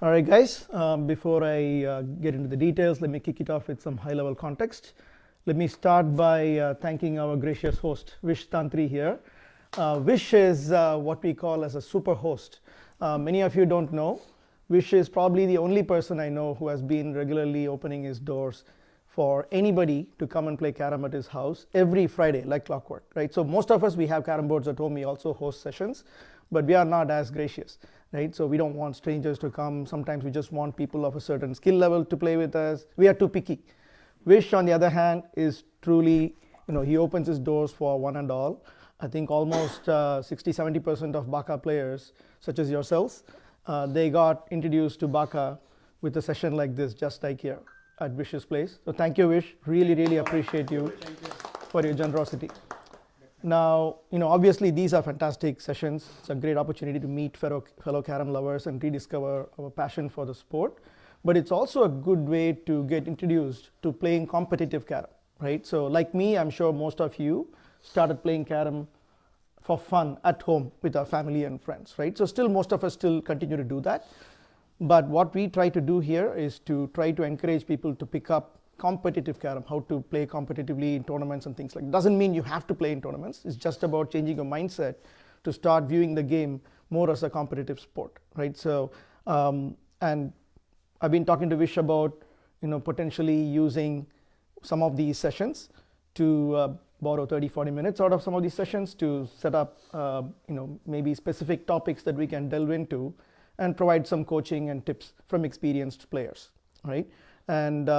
All right, guys, before I get into the details, let me kick it off with some high-level context. Let me start by thanking our gracious host, Vish Tantri here. Vish is what we call as a super host. Many of you don't know. Vish is probably the only person I know who has been regularly opening his doors for anybody to come and play carom at his house every Friday, like clockwork, right? So most of us, we have carom boards at home. We also host sessions, but we are not as gracious, right? So we don't want strangers to come. Sometimes we just want people of a certain skill level to play with us. We are too picky. Vish, on the other hand, is truly, he opens his doors for one and all. I think almost 60-70% of Baka players, such as yourselves, they got introduced to Baka with a session like this, just like here at Vish's place. So thank you, Vish. Really, really appreciate you for your generosity. Now, obviously these are fantastic sessions. It's a great opportunity to meet fellow carom lovers and rediscover our passion for the sport. But it's also a good way to get introduced to playing competitive carom, right? So like me, I'm sure most of you started playing carom for fun at home with our family and friends, right? So still most of us still continue to do that. But what we try to do here is to try to encourage people to pick up competitive carom, how to play competitively in tournaments and things like that. Doesn't mean you have to play in tournaments. It's just about changing your mindset to start viewing the game more as a competitive sport, right? So, and I've been talking to Vish about, potentially using some of these sessions to borrow 30-40 minutes out of some of these sessions to set up, maybe specific topics that we can delve into and provide some coaching and tips from experienced players, right? And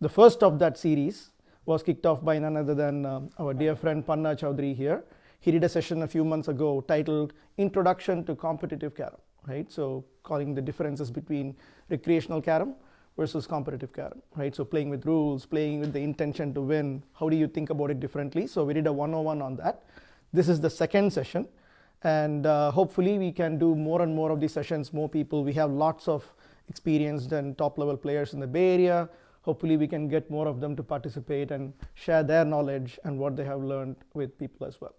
the first of that series was kicked off by none other than our dear friend Panna Chowdhury here. He did a session a few months ago titled Introduction to Competitive Carom, right? So calling the differences between recreational carom versus competitive carom, right? So playing with rules, playing with the intention to win, how do you think about it differently? So we did a 101 on that. This is the second session. And hopefully we can do more and more of these sessions, more people. We have lots of experienced and top level players in the Bay Area. Hopefully we can get more of them to participate and share their knowledge and what they have learned with people as well,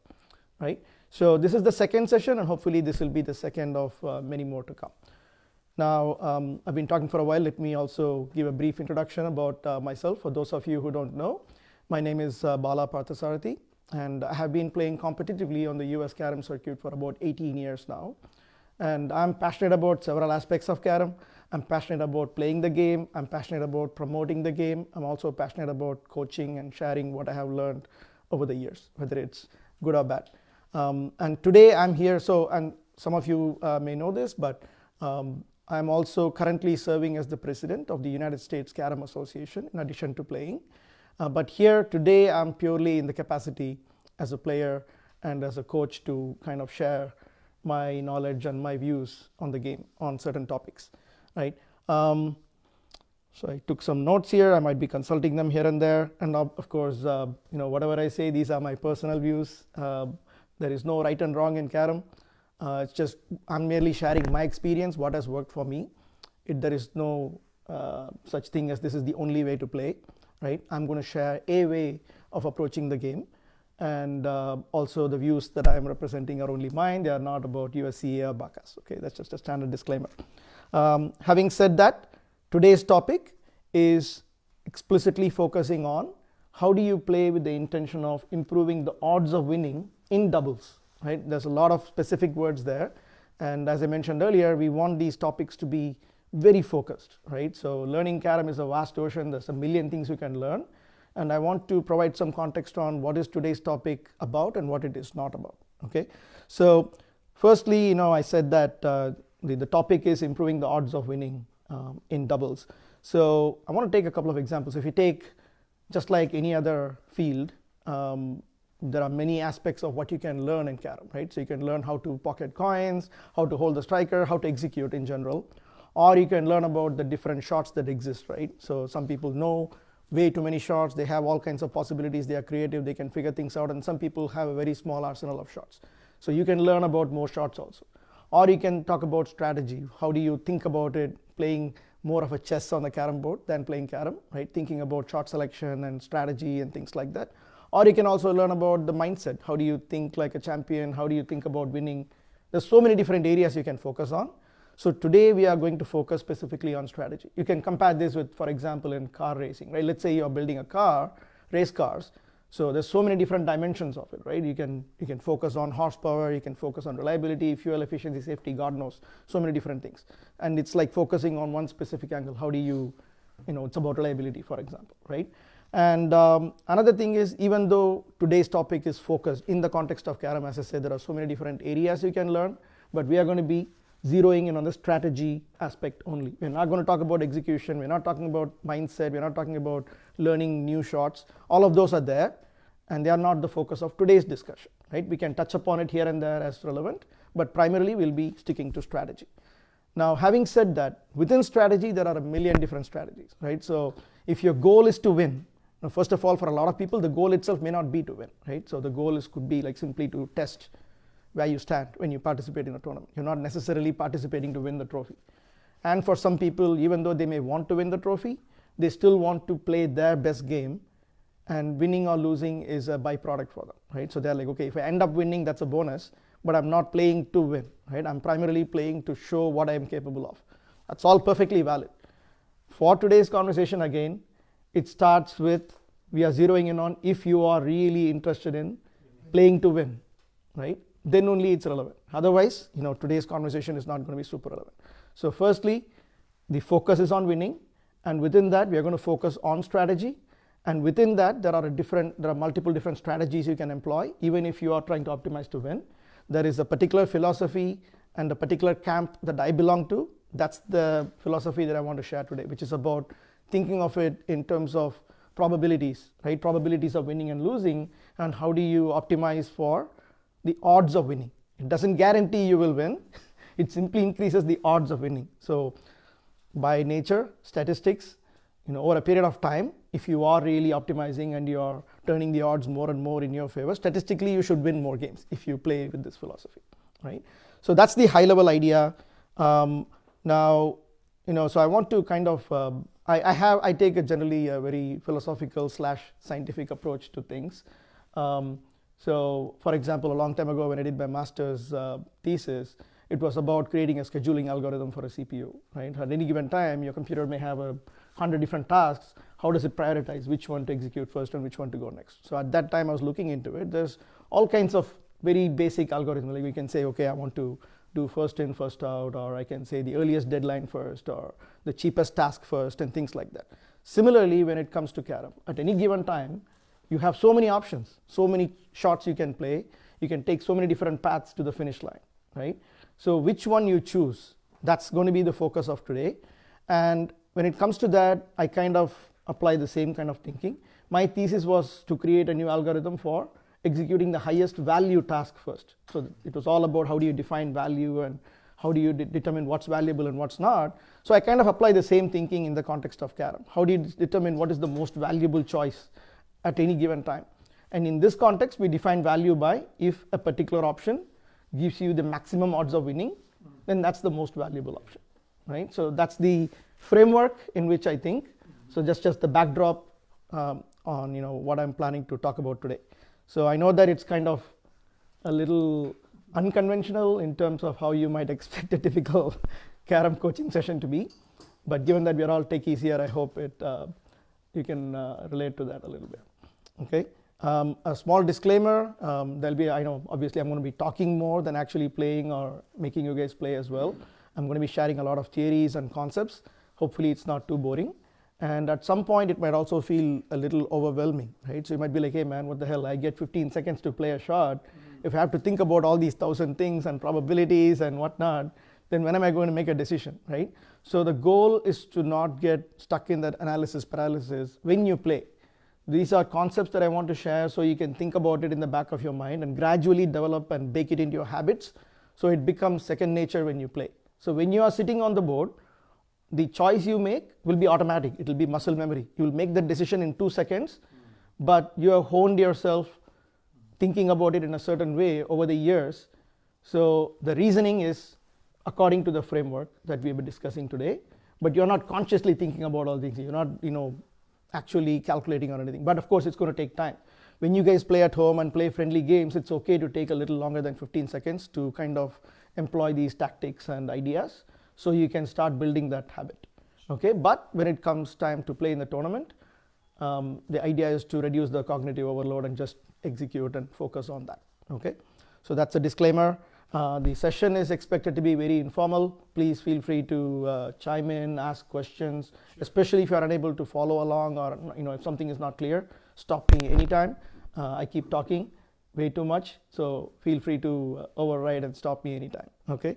right? So this is the second session, and hopefully this will be the second of many more to come. Now, I've been talking for a while. Let me also give a brief introduction about myself. For those of you who don't know, my name is Bala Parthasarathy. And I have been playing competitively on the US carom circuit for about 18 years now. And I'm passionate about several aspects of carom. I'm passionate about playing the game. I'm passionate about promoting the game. I'm also passionate about coaching and sharing what I have learned over the years, whether it's good or bad. And today I'm here, and some of you may know this, but I'm also currently serving as the president of the United States Carom Association in addition to playing. But here today, I'm purely in the capacity as a player and as a coach to kind of share my knowledge and my views on the game on certain topics, right? So I took some notes here. I might be consulting them here and there. And of course, whatever I say, these are my personal views. There is no right and wrong in carom. It's just I'm merely sharing my experience, what has worked for me. There is no such thing as this is the only way to play. Right? I'm going to share a way of approaching the game, and also the views that I'm representing are only mine. They are not about USCA or Bakas. Okay, that's just a standard disclaimer. Having said that, today's topic is explicitly focusing on how do you play with the intention of improving the odds of winning in doubles. Right? There's a lot of specific words there, and as I mentioned earlier, we want these topics to be very focused, right? So learning carom is a vast ocean. There's a million things you can learn. And I want to provide some context on what is today's topic about and what it is not about, okay? So firstly, I said that the topic is improving the odds of winning in doubles. So I want to take a couple of examples. If you take just like any other field, there are many aspects of what you can learn in carom, right? So you can learn how to pocket coins, how to hold the striker, how to execute in general. Or you can learn about the different shots that exist, right? So some people know way too many shots. They have all kinds of possibilities. They are creative. They can figure things out. And some people have a very small arsenal of shots. So you can learn about more shots also. Or you can talk about strategy. How do you think about it, playing more of a chess on the carom board than playing carom, right? Thinking about shot selection and strategy and things like that. Or you can also learn about the mindset. How do you think like a champion? How do you think about winning? There's so many different areas you can focus on. So today we are going to focus specifically on strategy. You can compare this with, for example, in car racing, right? Let's say you're building a car, race cars. So there's so many different dimensions of it, right? You can focus on horsepower, you can focus on reliability, fuel efficiency, safety, God knows, so many different things. And it's like focusing on one specific angle. How do you, it's about reliability, for example, right? And another thing is, even though today's topic is focused in the context of Carrom, as I said, there are so many different areas you can learn, but we are going to be zeroing in on the strategy aspect only. We're not going to talk about execution, we're not talking about mindset, we're not talking about learning new shots. All of those are there, and they are not the focus of today's discussion, right? We can touch upon it here and there as relevant, but primarily we'll be sticking to strategy. Now, having said that, within strategy, there are a million different strategies, right? So if your goal is to win, now first of all, for a lot of people, the goal itself may not be to win, right? So the goal could be like simply to test where you stand when you participate in a tournament. You're not necessarily participating to win the trophy. And for some people, even though they may want to win the trophy, they still want to play their best game, and winning or losing is a byproduct for them, right? So they're like, okay, if I end up winning, that's a bonus, but I'm not playing to win, right? I'm primarily playing to show what I'm capable of. That's all perfectly valid. For today's conversation, again, it starts with, we are zeroing in on if you are really interested in playing to win, right? Then only it's relevant. Otherwise, today's conversation is not going to be super relevant. So firstly, the focus is on winning, and within that, we are going to focus on strategy. And within that, there are multiple different strategies you can employ, even if you are trying to optimize to win. There is a particular philosophy and a particular camp that I belong to. That's the philosophy that I want to share today, which is about thinking of it in terms of probabilities, right? Probabilities of winning and losing, and how do you optimize for the odds of winning. It doesn't guarantee you will win. It simply increases the odds of winning. So by nature, statistics, over a period of time, if you are really optimizing and you're turning the odds more and more in your favor, statistically you should win more games if you play with this philosophy, right? So that's the high level idea. Now, so I want to kind of, I take generally a very philosophical / scientific approach to things. So for example, a long time ago when I did my master's thesis, it was about creating a scheduling algorithm for a CPU, right? At any given time, your computer may have 100 different tasks. How does it prioritize which one to execute first and which one to go next? So at that time I was looking into it. There's all kinds of very basic algorithms. Like we can say, okay, I want to do first in, first out, or I can say the earliest deadline first, or the cheapest task first, and things like that. Similarly, when it comes to Carrom, at any given time, you have so many options, so many shots you can play. You can take so many different paths to the finish line, right? So which one you choose, that's going to be the focus of today. And when it comes to that, I kind of apply the same kind of thinking. My thesis was to create a new algorithm for executing the highest value task first. So it was all about how do you define value and how do you determine what's valuable and what's not. So I kind of apply the same thinking in the context of Carrom. How do you determine what is the most valuable choice at any given time? And in this context, we define value by if a particular option gives you the maximum odds of winning, then that's the most valuable option, right? So that's the framework in which I think. So just the backdrop on what I'm planning to talk about today. So I know that it's kind of a little unconventional in terms of how you might expect a typical Carrom coaching session to be, but given that we're all techies here, I hope you can relate to that a little bit. Okay. A small disclaimer, there'll be, I know obviously I'm going to be talking more than actually playing or making you guys play as well. I'm going to be sharing a lot of theories and concepts. Hopefully it's not too boring. And at some point it might also feel a little overwhelming, right? So you might be like, hey man, what the hell, I get 15 seconds to play a shot. If I have to think about all these 1,000 things and probabilities and whatnot, then when am I going to make a decision, right? So the goal is to not get stuck in that analysis paralysis when you play. These are concepts that I want to share so you can think about it in the back of your mind and gradually develop and bake it into your habits so it becomes second nature when you play. So when you are sitting on the board, the choice you make will be automatic. It will be muscle memory. You will make the decision in 2 seconds, but you have honed yourself thinking about it in a certain way over the years. So the reasoning is according to the framework that we've been discussing today, but you're not consciously thinking about all these things. You're not, actually calculating or anything. But of course, it's going to take time. When you guys play at home and play friendly games, it's okay to take a little longer than 15 seconds to kind of employ these tactics and ideas. so you can start building that habit. Okay, but when it comes time to play in the tournament, the idea is to reduce the cognitive overload and just execute and focus on that. Okay, so that's a disclaimer. The session is expected to be very informal. Please feel free to chime in, ask questions, especially if you are unable to follow along, or if something is not clear, stop me anytime. I keep talking way too much, so feel free to override and stop me anytime. Okay.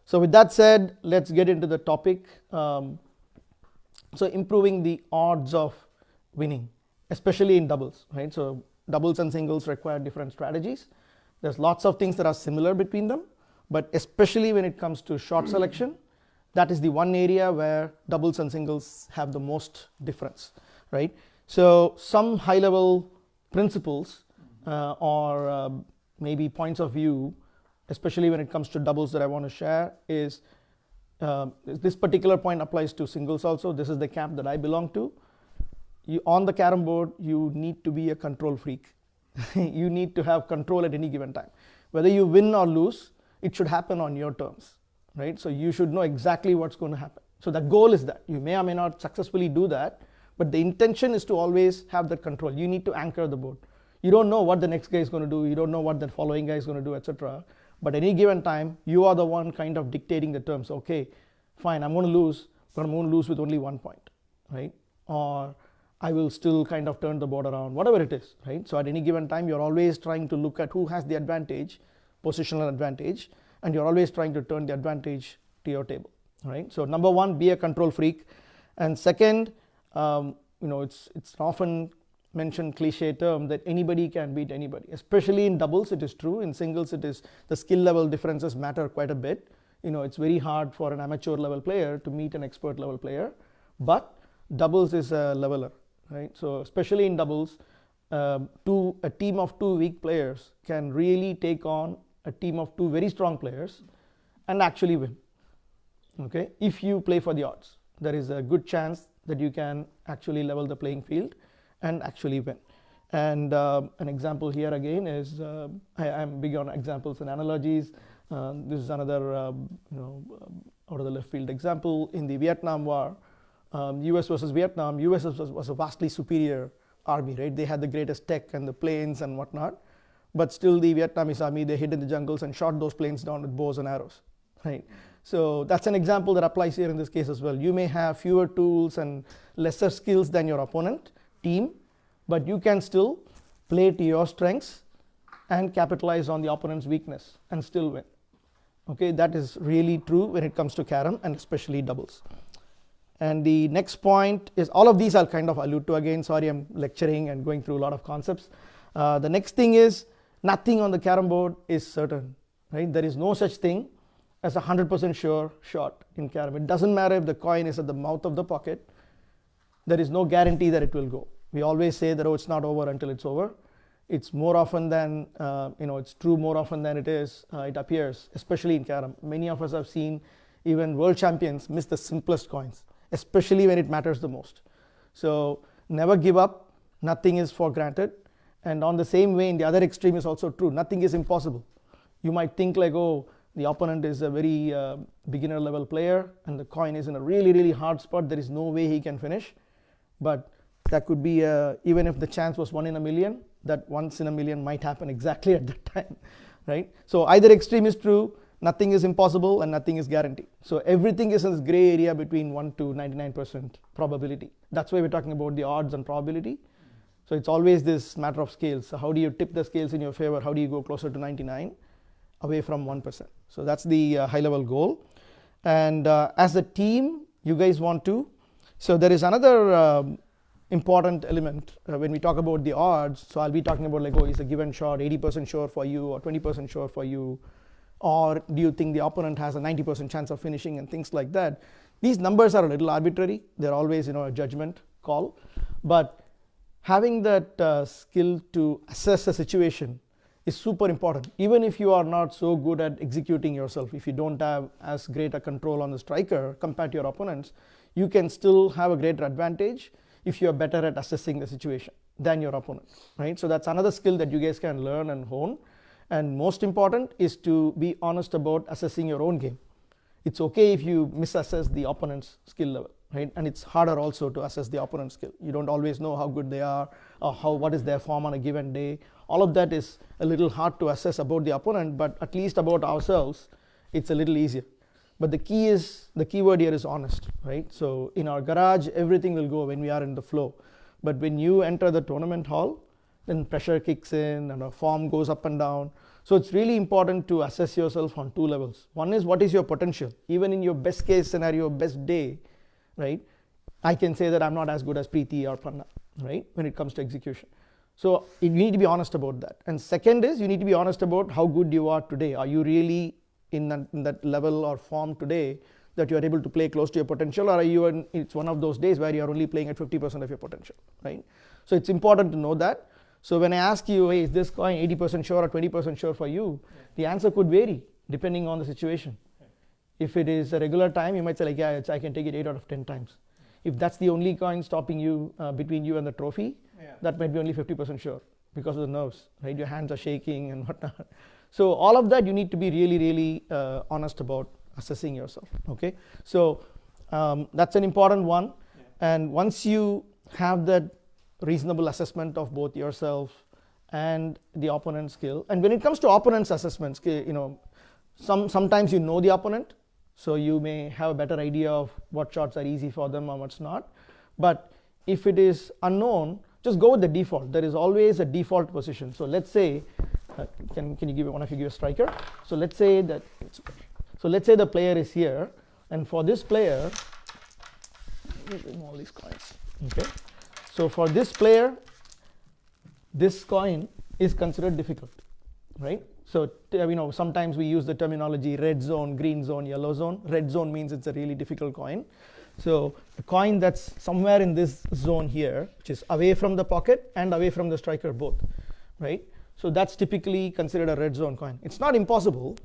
So with that said, let's get into the topic. So improving the odds of winning, especially in doubles, right? So doubles and singles require different strategies. There's lots of things that are similar between them, but especially when it comes to shot selection, that is the one area where doubles and singles have the most difference, right? So some high-level principles or maybe points of view, especially when it comes to doubles, that I want to share is this particular point applies to singles also. This is the camp that I belong to. On the carom board, you need to be a control freak. You need to have control at any given time. Whether you win or lose, it should happen on your terms, right? So you should know exactly what's going to happen. So the goal is that you may or may not successfully do that, but the intention is to always have that control. You need to anchor the board. You don't know what the next guy is going to do. You don't know what the following guy is going to do, etc. But any given time, you are the one kind of dictating the terms. Okay, fine, I'm going to lose, but I'm going to lose with only 1 point, right? Or I will still kind of turn the board around, whatever it is, right? So at any given time, you're always trying to look at who has the advantage, positional advantage, and you're always trying to turn the advantage to your table, right? So number one, be a control freak. And second, it's often mentioned cliche term that anybody can beat anybody, especially in doubles. It is true. In singles, it is the skill level differences matter quite a bit. It's very hard for an amateur level player to meet an expert level player, but doubles is a leveler. Right? So especially in doubles, a team of 2 weak players can really take on a team of 2 very strong players and actually win. Okay, if you play for the odds, there is a good chance that you can actually level the playing field and actually win. And an example here again is I'm big on examples and analogies. This is another out of the left field example. In the Vietnam War, US versus Vietnam, US was a vastly superior army, right? They had the greatest tech and the planes and whatnot, but still the Vietnamese army, they hid in the jungles and shot those planes down with bows and arrows, right? So that's an example that applies here in this case as well. You may have fewer tools and lesser skills than your opponent team, but you can still play to your strengths and capitalize on the opponent's weakness and still win. Okay, that is really true when it comes to carom and especially doubles. And the next point is, all of these I'll kind of allude to again. Sorry, I'm lecturing and going through a lot of concepts. The next thing is, nothing on the carom board is certain, right? There is no such thing as a 100% sure shot in carom. It doesn't matter if the coin is at the mouth of the pocket. There is no guarantee that it will go. We always say that, oh, it's not over until it's over. It's more often than, it's true more often than it appears, especially in carom. Many of us have seen even world champions miss the simplest coins, especially when it matters the most. So never give up. Nothing is for granted. And on the same way, in the other extreme is also true. Nothing is impossible. You might think like, oh, the opponent is a very beginner level player and the coin is in a really, really hard spot. There is no way he can finish. But that could be, even if the chance was 1 in a million, that once in a million might happen exactly at that time, right? So either extreme is true. Nothing is impossible and nothing is guaranteed. So everything is in this gray area between 1 to 99% probability. That's why we're talking about the odds and probability. So it's always this matter of scales. So how do you tip the scales in your favor? How do you go closer to 99 away from 1%? So that's the high level goal. And as a team, you guys want to. So there is another important element when we talk about the odds. So I'll be talking about like, oh, is a given shot 80% sure for you or 20% sure for you? Or do you think the opponent has a 90% chance of finishing and things like that? These numbers are a little arbitrary. They're always, a judgment call. But having that skill to assess a situation is super important. Even if you are not so good at executing yourself, if you don't have as great a control on the striker compared to your opponents, you can still have a greater advantage if you are better at assessing the situation than your opponent, right? So that's another skill that you guys can learn and hone. And most important is to be honest about assessing your own game. It's okay if you misassess the opponent's skill level, right? And it's harder also to assess the opponent's skill. You don't always know how good they are, or what is their form on a given day. All of that is a little hard to assess about the opponent, but at least about ourselves, it's a little easier. But the keyword here is honest, right? So in our garage, everything will go when we are in the flow. But when you enter the tournament hall, then pressure kicks in and our form goes up and down. So it's really important to assess yourself on two levels. One is, what is your potential? Even in your best case scenario, best day, right? I can say that I'm not as good as Preeti or Panna, right? When it comes to execution. So you need to be honest about that. And second is, you need to be honest about how good you are today. Are you really in that level or form today that you are able to play close to your potential, or are you it's one of those days where you are only playing at 50% of your potential, right? So it's important to know that. So when I ask you, hey, is this coin 80% sure or 20% sure for you? The answer could vary depending on the situation. If it is a regular time, you might say like, yeah, I can take it 8 out of 10 times. If that's the only coin stopping you between you and the trophy, that might be only 50% sure because of the nerves, right? Your hands are shaking and whatnot. So all of that you need to be really, really honest about assessing yourself, okay? So that's an important one. And once you have that reasonable assessment of both yourself and the opponent's skill, and when it comes to opponent's assessments, sometimes you know the opponent, so you may have a better idea of what shots are easy for them or what's not. But if it is unknown, just go with the default. There is always a default position. So let's say, can you give one of you give a striker? So let's say that. So let's say the player is here, and for this player, all these coins. Okay. So for this player, this coin is considered difficult, right? So sometimes we use the terminology red zone, green zone, yellow zone. Red zone means it's a really difficult coin. So a coin that's somewhere in this zone here, which is away from the pocket and away from the striker both, right? So that's typically considered a red zone coin. It's not impossible.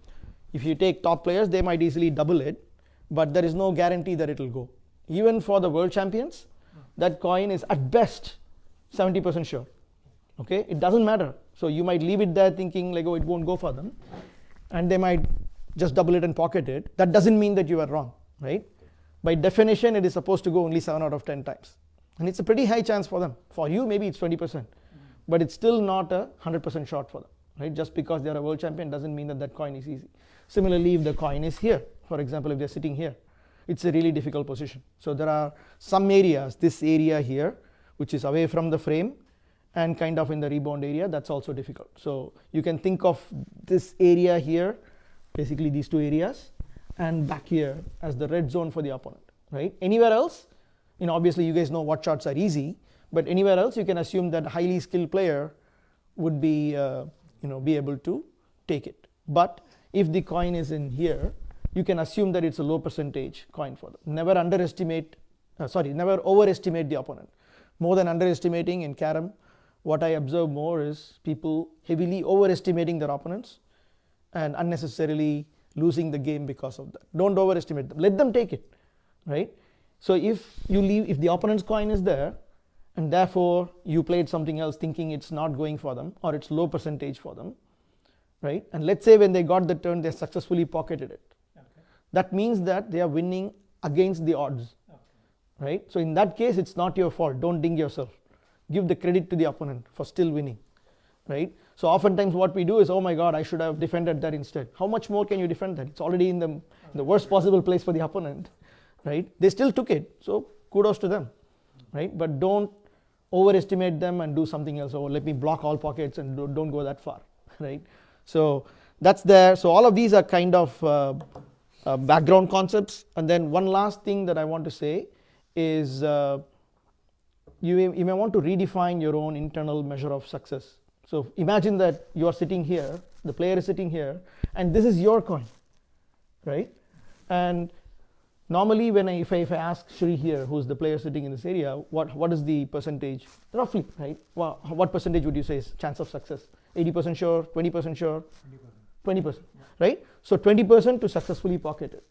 If you take top players, they might easily double it, but there is no guarantee that it will go. Even for the world champions, that coin is at best 70% sure. Okay, it doesn't matter. So you might leave it there thinking like, oh, it won't go for them, and they might just double it and pocket it. That doesn't mean that you are wrong, right? By definition, it is supposed to go only 7 out of 10 times, and it's a pretty high chance for them. For you, maybe it's 20%, but it's still not a 100% shot for them, right? Just because they are a world champion doesn't mean that that coin is easy. Similarly, if the coin is here, for example, if they're sitting here, it's a really difficult position. So there are some areas, this area here, which is away from the frame and kind of in the rebound area, that's also difficult. So you can think of this area here, basically these two areas, and back here as the red zone for the opponent, right? Anywhere else, obviously you guys know what shots are easy, but anywhere else you can assume that a highly skilled player would be, be able to take it. But if the coin is in here, you can assume that it's a low percentage coin for them. Never overestimate the opponent. More than underestimating in carom, what I observe more is people heavily overestimating their opponents and unnecessarily losing the game because of that. Don't overestimate them. Let them take it, right? So if the opponent's coin is there, and therefore you played something else thinking it's not going for them or it's low percentage for them, right? And let's say when they got the turn, they successfully pocketed it. Okay. That means that they are winning against the odds, right? So in that case, it's not your fault. Don't ding yourself. Give the credit to the opponent for still winning, right? So oftentimes what we do is, oh my God, I should have defended that instead. How much more can you defend that? It's already in the worst possible place for the opponent, right? They still took it, so kudos to them, right? But don't overestimate them and do something else. Oh, let me block all pockets and don't go that far, right? So that's there. So all of these are kind of background concepts. And then one last thing that I want to say is you may want to redefine your own internal measure of success. So imagine that you are sitting here, the player is sitting here, and this is your coin, right? And normally if I ask Shri here, who's the player sitting in this area, what is the percentage, roughly, right? Well, what percentage would you say is chance of success? 80% sure, 20% sure? 20%, yeah. Right? So 20% to successfully pocket it.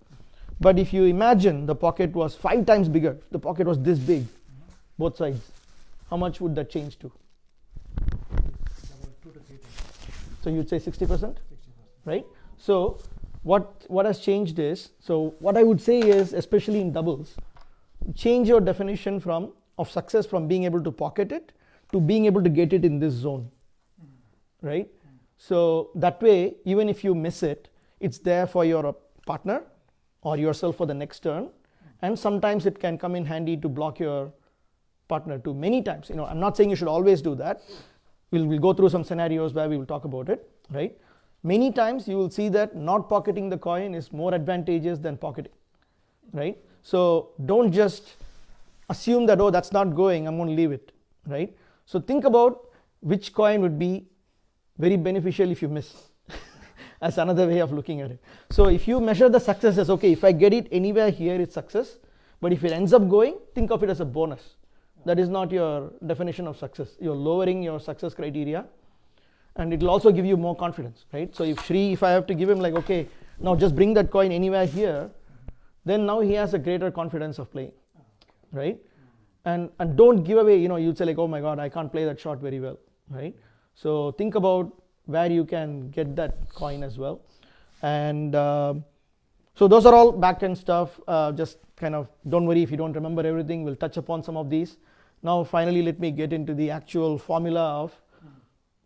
But if you imagine the pocket was 5 times bigger, the pocket was this big, both sides, how much would that change to? About 2 to 3 times. So you'd say 60%, right? So what has changed is, so what I would say is, especially in doubles, change your definition of success from being able to pocket it to being able to get it in this zone, right? So that way, even if you miss it, it's there for your partner or yourself for the next turn, and sometimes it can come in handy to block your partner too. Many times, I'm not saying you should always do that. We'll go through some scenarios where we will talk about it, right? Many times you will see that not pocketing the coin is more advantageous than pocketing, right? So don't just assume that, oh, that's not going, I'm going to leave it, right? So think about which coin would be very beneficial if you miss. As another way of looking at it. So if you measure the success as, okay, if I get it anywhere here, it's success. But if it ends up going, think of it as a bonus. That is not your definition of success. You're lowering your success criteria, and it will also give you more confidence, right? So if I have to give him like, okay, now just bring that coin anywhere here, then now he has a greater confidence of playing, right? And don't give away, you'd say like, oh my God, I can't play that shot very well, right? So think about where you can get that coin as well. And so those are all back-end stuff. Just kind of don't worry if you don't remember everything. We'll touch upon some of these. Now finally, let me get into the actual formula of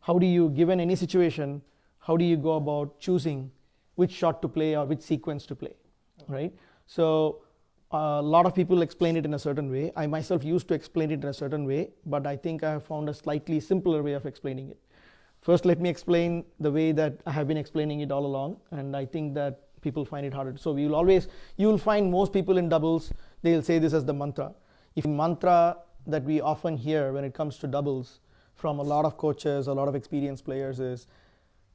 how do you, given any situation, how do you go about choosing which shot to play or which sequence to play, right? So a lot of people explain it in a certain way. I myself used to explain it in a certain way, but I think I have found a slightly simpler way of explaining it. First, let me explain the way that I have been explaining it all along, and I think that people find it harder. So you will find most people in doubles, they'll say this as the mantra. If mantra that we often hear when it comes to doubles from a lot of coaches, a lot of experienced players is,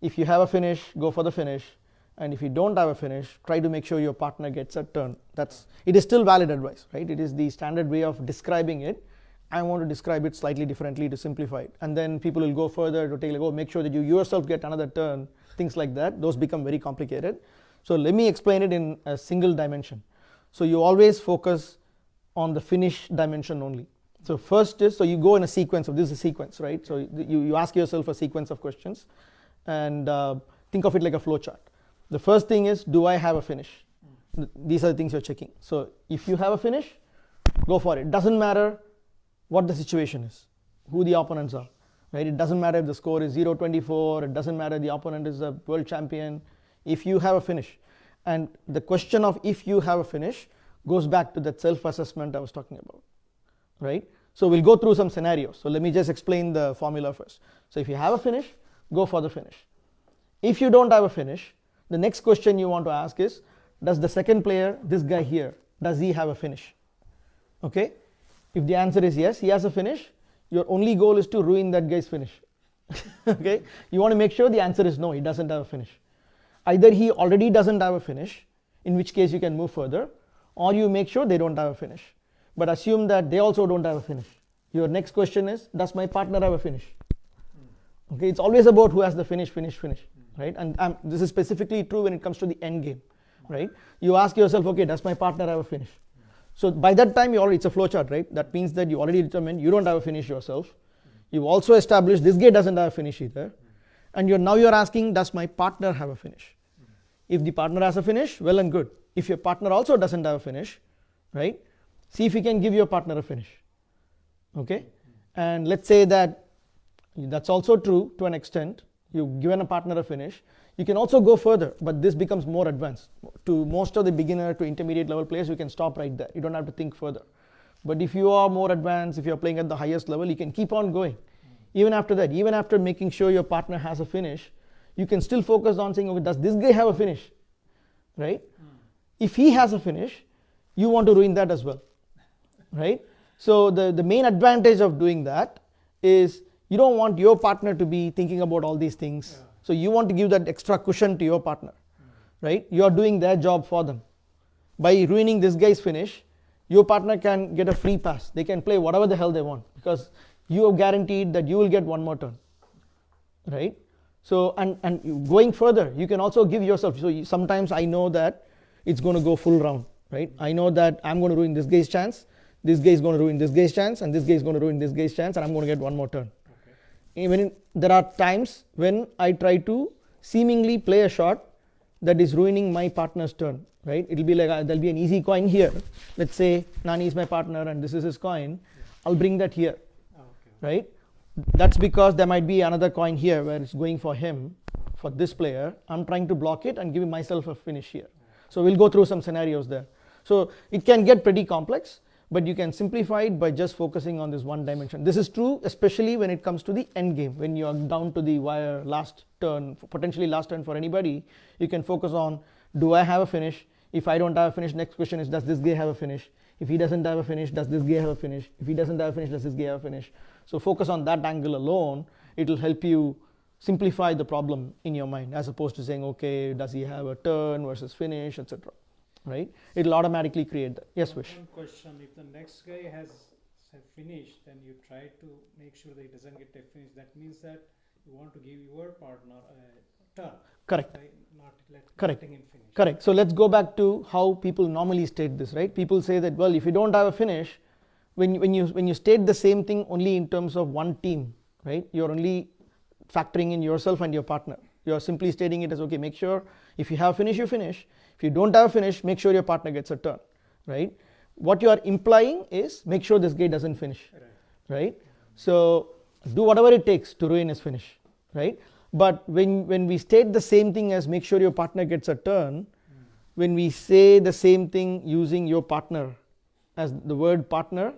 if you have a finish, go for the finish, and if you don't have a finish, try to make sure your partner gets a turn. It is still valid advice, right? It is the standard way of describing it. I want to describe it slightly differently to simplify it. And then people will go further to take like, oh, make sure that you yourself get another turn, things like that. Those become very complicated. So let me explain it in a single dimension. So you always focus on the finish dimension only. So first is, so you go in a sequence of, this is a sequence, right? So you ask yourself a sequence of questions and think of it like a flow chart. The first thing is, do I have a finish? These are the things you're checking. So if you have a finish, go for it. Doesn't matter what the situation is, who the opponents are, right? It doesn't matter if the score is 0-24, it doesn't matter if the opponent is a world champion, if you have a finish. And the question of if you have a finish goes back to that self-assessment I was talking about, right? So we'll go through some scenarios. So let me just explain the formula first. So if you have a finish, go for the finish. If you don't have a finish, the next question you want to ask is, does the second player, this guy here, does he have a finish? Okay? If the answer is yes, he has a finish, your only goal is to ruin that guy's finish. Okay? You want to make sure the answer is no, he doesn't have a finish. Either he already doesn't have a finish, in which case you can move further, or you make sure they don't have a finish. But assume that they also don't have a finish. Your next question is, does my partner have a finish? Okay, it's always about who has the finish, right? And this is specifically true when it comes to the end game, right? You ask yourself, okay, does my partner have a finish? So by that time, it's a flowchart, right? That means that you already determined you don't have a finish yourself. You've also established this guy doesn't have a finish either. And now you're asking, does my partner have a finish? If the partner has a finish, well and good. If your partner also doesn't have a finish, right? See if you can give your partner a finish. Okay? And let's say that that's also true to an extent. You've given a partner a finish. You can also go further, but this becomes more advanced. To most of the beginner to intermediate level players, you can stop right there. You don't have to think further. But if you are more advanced, if you're playing at the highest level, you can keep on going. Even after that, even after making sure your partner has a finish, you can still focus on saying, okay, does this guy have a finish? Right? If he has a finish, you want to ruin that as well. Right? So the main advantage of doing that is you don't want your partner to be thinking about all these things. So you want to give that extra cushion to your partner. Right? You are doing their job for them. By ruining this guy's finish, your partner can get a free pass. They can play whatever the hell they want because you are guaranteed that you will get one more turn. Right? So and going further, you can also give yourself. So sometimes I know that it's going to go full round. Right? I know that I'm going to ruin this guy's chance. This guy is going to ruin this guy's chance, and this guy is going to ruin this guy's chance, and I'm going to get one more turn. Okay. There are times when I try to seemingly play a shot that is ruining my partner's turn, right? It'll be like there'll be an easy coin here. Let's say Nani is my partner and this is his coin. I'll bring that here, right? That's because there might be another coin here where it's going for him, for this player. I'm trying to block it and give myself a finish here. So we'll go through some scenarios there. So it can get pretty complex, but you can simplify it by just focusing on this one dimension. This is true especially when it comes to the end game. When you are down to the wire, last turn, potentially last turn for anybody, you can focus on, do I have a finish? If I don't have a finish, next question is, does this guy have a finish? If he doesn't have a finish, does this guy have a finish? If he doesn't have a finish, does this guy have a finish? So focus on that angle alone. It will help you simplify the problem in your mind, as opposed to saying, okay, does he have a turn versus finish, etc. Right? It will automatically create that. Yes, Vish. One question: if the next guy has finished, then you try to make sure that he doesn't get a finish. That means that you want to give your partner a turn. Correct. By not Correct. letting him finish. Correct. So let's go back to how people normally state this, right? People say that, well, if you don't have a finish, when you state the same thing only in terms of one team, right? You're only factoring in yourself and your partner. You're simply stating it as, okay, make sure if you have a finish, you finish. If you don't have a finish, make sure your partner gets a turn, right? What you are implying is, make sure this guy doesn't finish, right? So do whatever it takes to ruin his finish, right? But when we state the same thing as make sure your partner gets a turn, when we say the same thing using your partner as the word partner,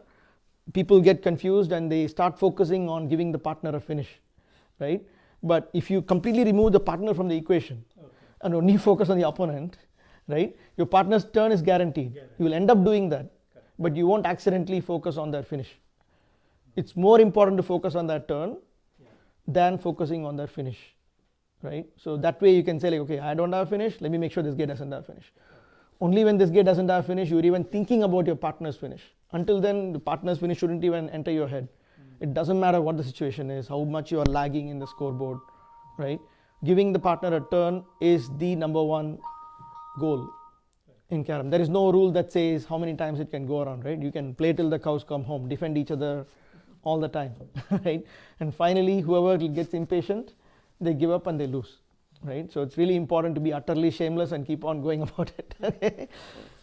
people get confused and they start focusing on giving the partner a finish, right? But if you completely remove the partner from the equation and only focus on the opponent, right, your partner's turn is guaranteed. You will end up doing that, but you won't accidentally focus on that finish. It's more important to focus on that turn than focusing on that finish, right? So that way you can say, like, okay, I don't have a finish, let me make sure this guy doesn't have a finish. Only when this guy doesn't have a finish, you're even thinking about your partner's finish. Until then, the partner's finish shouldn't even enter your head. It doesn't matter what the situation is, how much you are lagging in the scoreboard, right? Giving the partner a turn is the number one goal in Carrom. There is no rule that says how many times it can go around, right? You can play till the cows come home, defend each other all the time, right? And finally, whoever gets impatient, they give up and they lose, right? So it's really important to be utterly shameless and keep on going about it.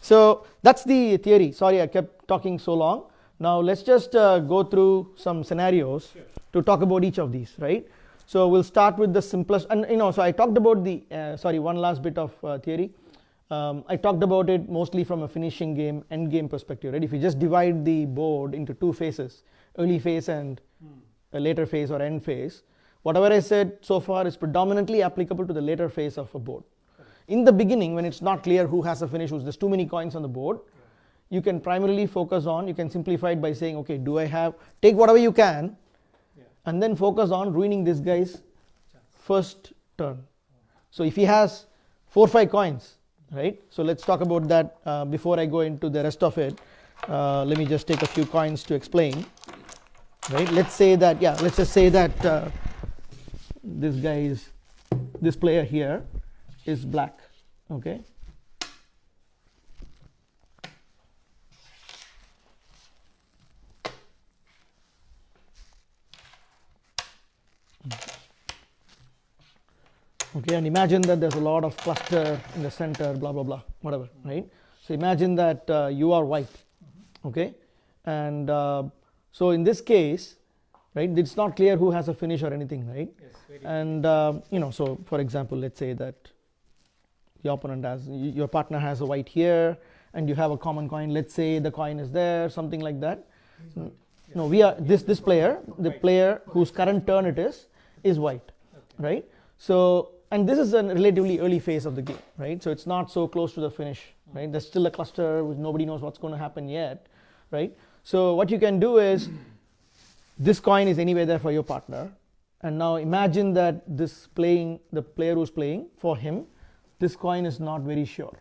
So that's the theory. Sorry, I kept talking so long. Now let's just go through some scenarios to talk about each of these, right? So we'll start with the simplest, and so I talked about the, one last bit of theory. I talked about it mostly from a finishing game, end game perspective, right? If you just divide the board into two phases, early phase and a later phase or end phase, whatever I said so far is predominantly applicable to the later phase of a board. In the beginning, when it's not clear who has a finish, there's too many coins on the board, you can primarily focus on, you can simplify it by saying, okay, take whatever you can, and then focus on ruining this guy's first turn. So if he has 4 or 5 coins, right? So let's talk about that before I go into the rest of it. Let me just take a few coins to explain, right? Let's just say that this player here is black, okay? Okay, and imagine that there's a lot of cluster in the center, blah, blah, blah, whatever, right? So imagine that you are white, okay? And so in this case, right, it's not clear who has a finish or anything, right? Yes, and, so for example, let's say that your partner has a white here, and you have a common coin. Let's say the coin is there, something like that. No, this player, the player whose current turn it is white, right? So, and this is a relatively early phase of the game, right? So it's not so close to the finish, right? There's still a cluster which nobody knows what's going to happen yet, right? So what you can do is, this coin is anyway there for your partner, and now imagine that the player who's playing, for him, this coin is not very sure,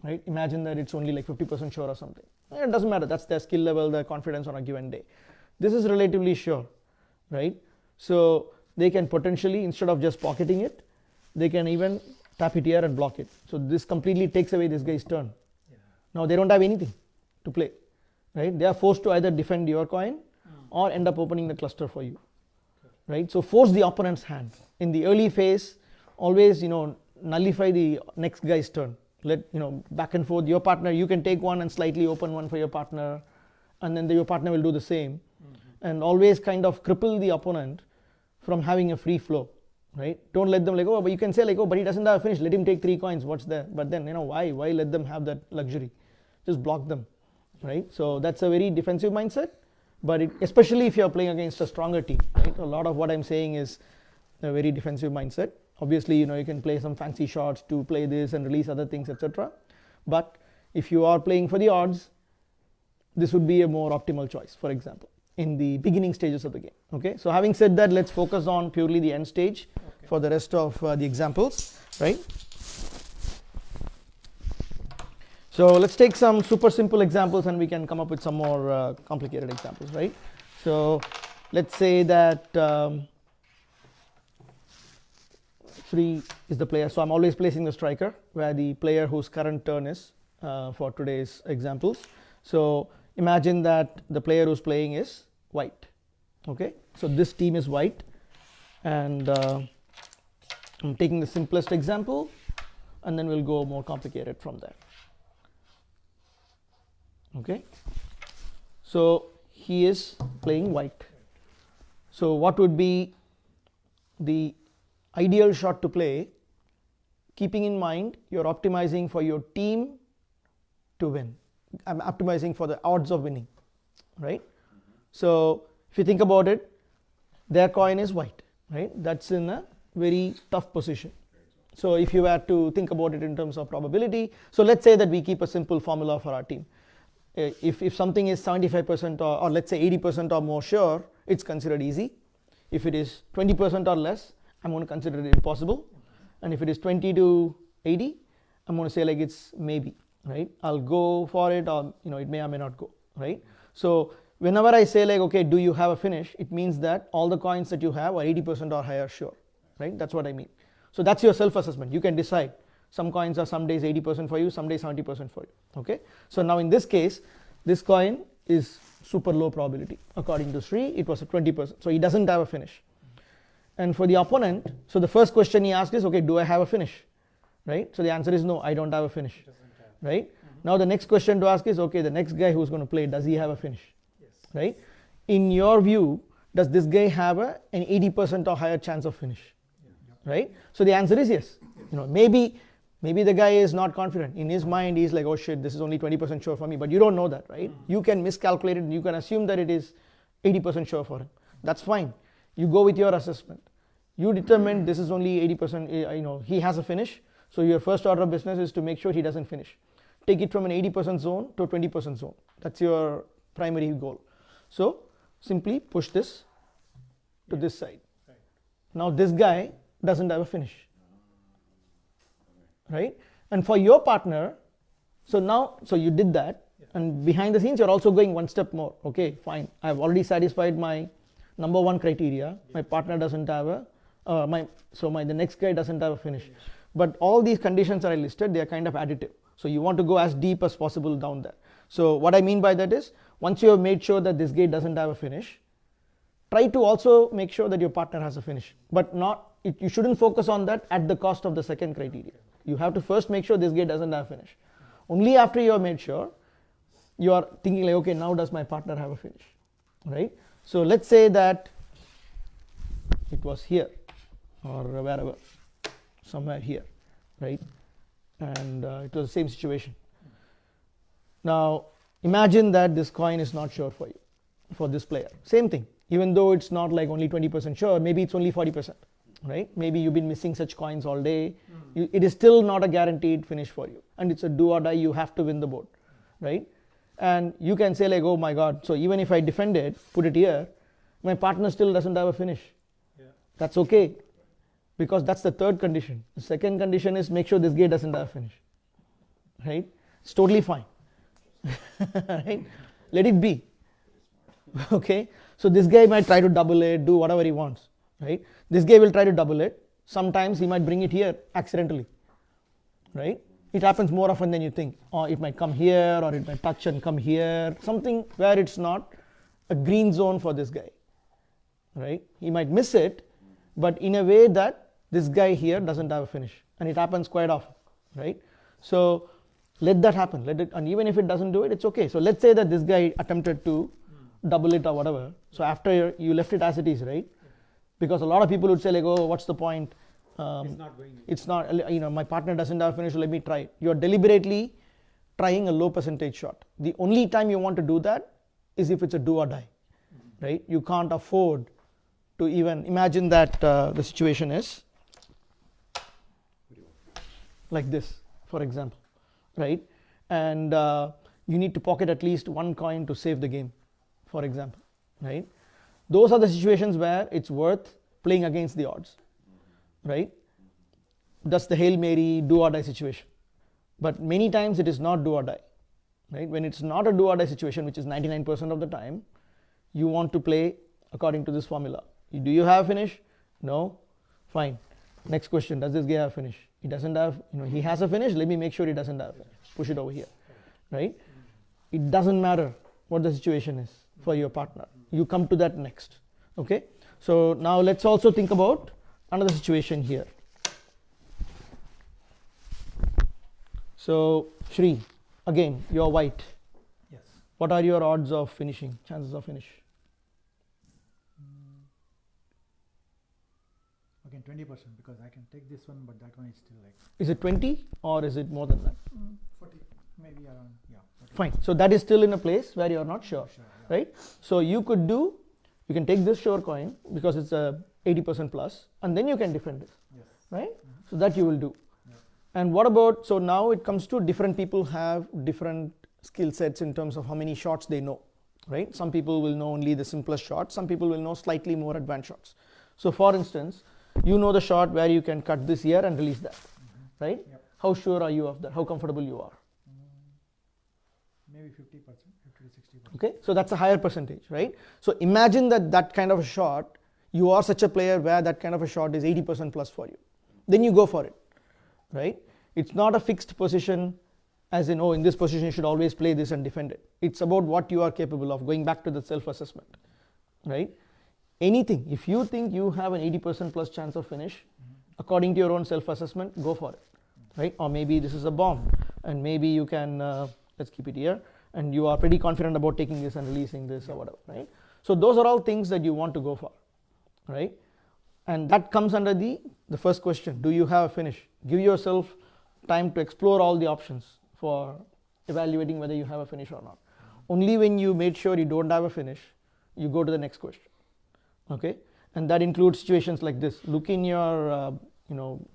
right? Imagine that it's only like 50% sure or something. It doesn't matter, that's their skill level, their confidence on a given day. This is relatively sure, right? So they can potentially, instead of just pocketing it, they can even tap it here and block it. So this completely takes away this guy's turn. Now they don't have anything to play, right? They are forced to either defend your coin or end up opening the cluster for you, right? So force the opponent's hand. In the early phase, always, nullify the next guy's turn. Let, back and forth, your partner, you can take one and slightly open one for your partner, and then your partner will do the same, and always kind of cripple the opponent from having a free flow, right? Don't let them like, oh, but you can say like, oh, but he doesn't have a finish, let him take 3 coins, what's there? But then, why let them have that luxury? Just block them, right? So that's a very defensive mindset, but especially if you're playing against a stronger team, right? A lot of what I'm saying is a very defensive mindset. Obviously, you can play some fancy shots to play this and release other things, etc. But if you are playing for the odds, this would be a more optimal choice, for example, in the beginning stages of the game. Okay, so having said that, let's focus on purely the end stage for the rest of the examples, right? So let's take some super simple examples and we can come up with some more complicated examples, right? So let's say that 3 is the player. So I'm always placing the striker where the player whose current turn is for today's examples. So imagine that the player who's playing is white. Okay, so this team is white, and I'm taking the simplest example, and then we'll go more complicated from there. Okay, so he is playing white. So what would be the ideal shot to play, keeping in mind you're optimizing for your team to win? I'm optimizing for the odds of winning, right? So if you think about it, their coin is white, right? That's in a very tough position. So if you were to think about it in terms of probability, so let's say that we keep a simple formula for our team. If something is 75% or let's say 80% or more sure, it's considered easy. If it is 20% or less, I'm going to consider it impossible. And if it is 20 to 80, I'm going to say like it's maybe, right? I'll go for it, or it may or may not go, right? So whenever I say like, okay, do you have a finish, it means that all the coins that you have are 80% or higher sure, right? That's what I mean. So that's your self-assessment. You can decide. Some coins are some days 80% for you, some days 70% for you, okay? So now in this case, this coin is super low probability. According to Sri, it was a 20%. So he doesn't have a finish. And for the opponent, so the first question he asked is, okay, do I have a finish, right? So the answer is no, I don't have a finish, right? Now the next question to ask is, okay, the next guy who's going to play, does he have a finish, right? In your view, does this guy have an 80% or higher chance of finish, right? So the answer is yes. Maybe the guy is not confident. In his mind, he's like, oh shit, this is only 20% sure for me, but you don't know that, right? You can miscalculate it, and you can assume that it is 80% sure for him. That's fine. You go with your assessment. You determine this is only 80%, he has a finish. So your first order of business is to make sure he doesn't finish. Take it from an 80% zone to a 20% zone. That's your primary goal. So simply push this to this side. Now this guy doesn't have a finish, right? And for your partner, so you did that, and behind the scenes you're also going one step more. Okay, fine. I've already satisfied my number 1 criteria. My partner doesn't have a the next guy doesn't have a finish. But all these conditions that I listed, they are kind of additive. So you want to go as deep as possible down there. So what I mean by that is, once you have made sure that this guy doesn't have a finish, try to also make sure that your partner has a finish. But you shouldn't focus on that at the cost of the second criteria. You have to first make sure this guy doesn't have a finish. Only after you have made sure, you are thinking like, okay, now does my partner have a finish, right? So let's say that it was here or wherever, somewhere here, right? And it was the same situation. Now imagine that this coin is not sure for you, for this player. Same thing. Even though it's not like only 20% sure, maybe it's only 40%, right? Maybe you've been missing such coins all day. It is still not a guaranteed finish for you. And it's a do or die, you have to win the board, right? And you can say like, oh my God, so even if I defend it, put it here, my partner still doesn't have a finish. That's okay, because that's the third condition. The second condition is make sure this guy doesn't have a finish, right? It's totally fine, right? Let it be, okay? So this guy might try to double it, do whatever he wants, right? This guy will try to double it. Sometimes he might bring it here accidentally, right? It happens more often than you think. Or it might come here, or it might touch and come here, something where it's not a green zone for this guy, right? He might miss it, but in a way that this guy here doesn't have a finish. and it happens quite often, right? So let that happen, and even if it doesn't do it, it's okay. So let's say that this guy attempted to double it or whatever. So after you left it as it is, right? Because a lot of people would say like, oh, what's the point? It's not going. It's not, my partner doesn't have a finish, so let me try it. You're deliberately trying a low percentage shot. The only time you want to do that is if it's a do or die, right? You can't afford to even imagine that the situation is like this, for example, right? And you need to pocket at least one coin to save the game, for example, right? Those are the situations where it's worth playing against the odds, right? That's the Hail Mary do or die situation. But many times it is not do or die, right? When it's not a do or die situation, which is 99% of the time, you want to play according to this formula. Do you have a finish? No? Fine. Next question, does this guy have a finish? He doesn't have, he has a finish, let me make sure he doesn't have a finish. Push it over here, right? It doesn't matter what the situation is for your partner. You come to that next, okay? So now let's also think about another situation here. So Shri, again, you're white. Yes. What are your odds of finishing, chances of finish? Again, 20% because I can take this one, but that one is still like Is it 20 or is it more than that? 40, maybe around, yeah. 40. Fine. So that is still in a place where you're not sure, Sure, yeah. right? So you can take this sure coin because it's a 80% plus, and then you can defend it, Yes. right? So that you will do. Yeah. And what about, so now it comes to different people have different skill sets in terms of how many shots they know, right? Some people will know only the simplest shots, some people will know slightly more advanced shots. So for instance, you know the shot where you can cut this here and release that, right? Yep. How sure are you of that? How comfortable you are? Maybe 50%, 50 to 60%. Okay, so that's a higher percentage, right? So imagine that kind of a shot, you are such a player where that kind of a shot is 80% plus for you. Then you go for it, right? It's not a fixed position as in, oh, in this position you should always play this and defend it. It's about what you are capable of, going back to the self-assessment, right? Anything, if you think you have an 80% plus chance of finish, according to your own self-assessment, go for it, right? Or maybe this is a bomb, and maybe you can, let's keep it here, and you are pretty confident about taking this and releasing this or whatever, right? So those are all things that you want to go for, right? And that comes under the first question, do you have a finish? Give yourself time to explore all the options for evaluating whether you have a finish or not. Only when you made sure you don't have a finish, you go to the next question, okay? And that includes situations like this. Look in your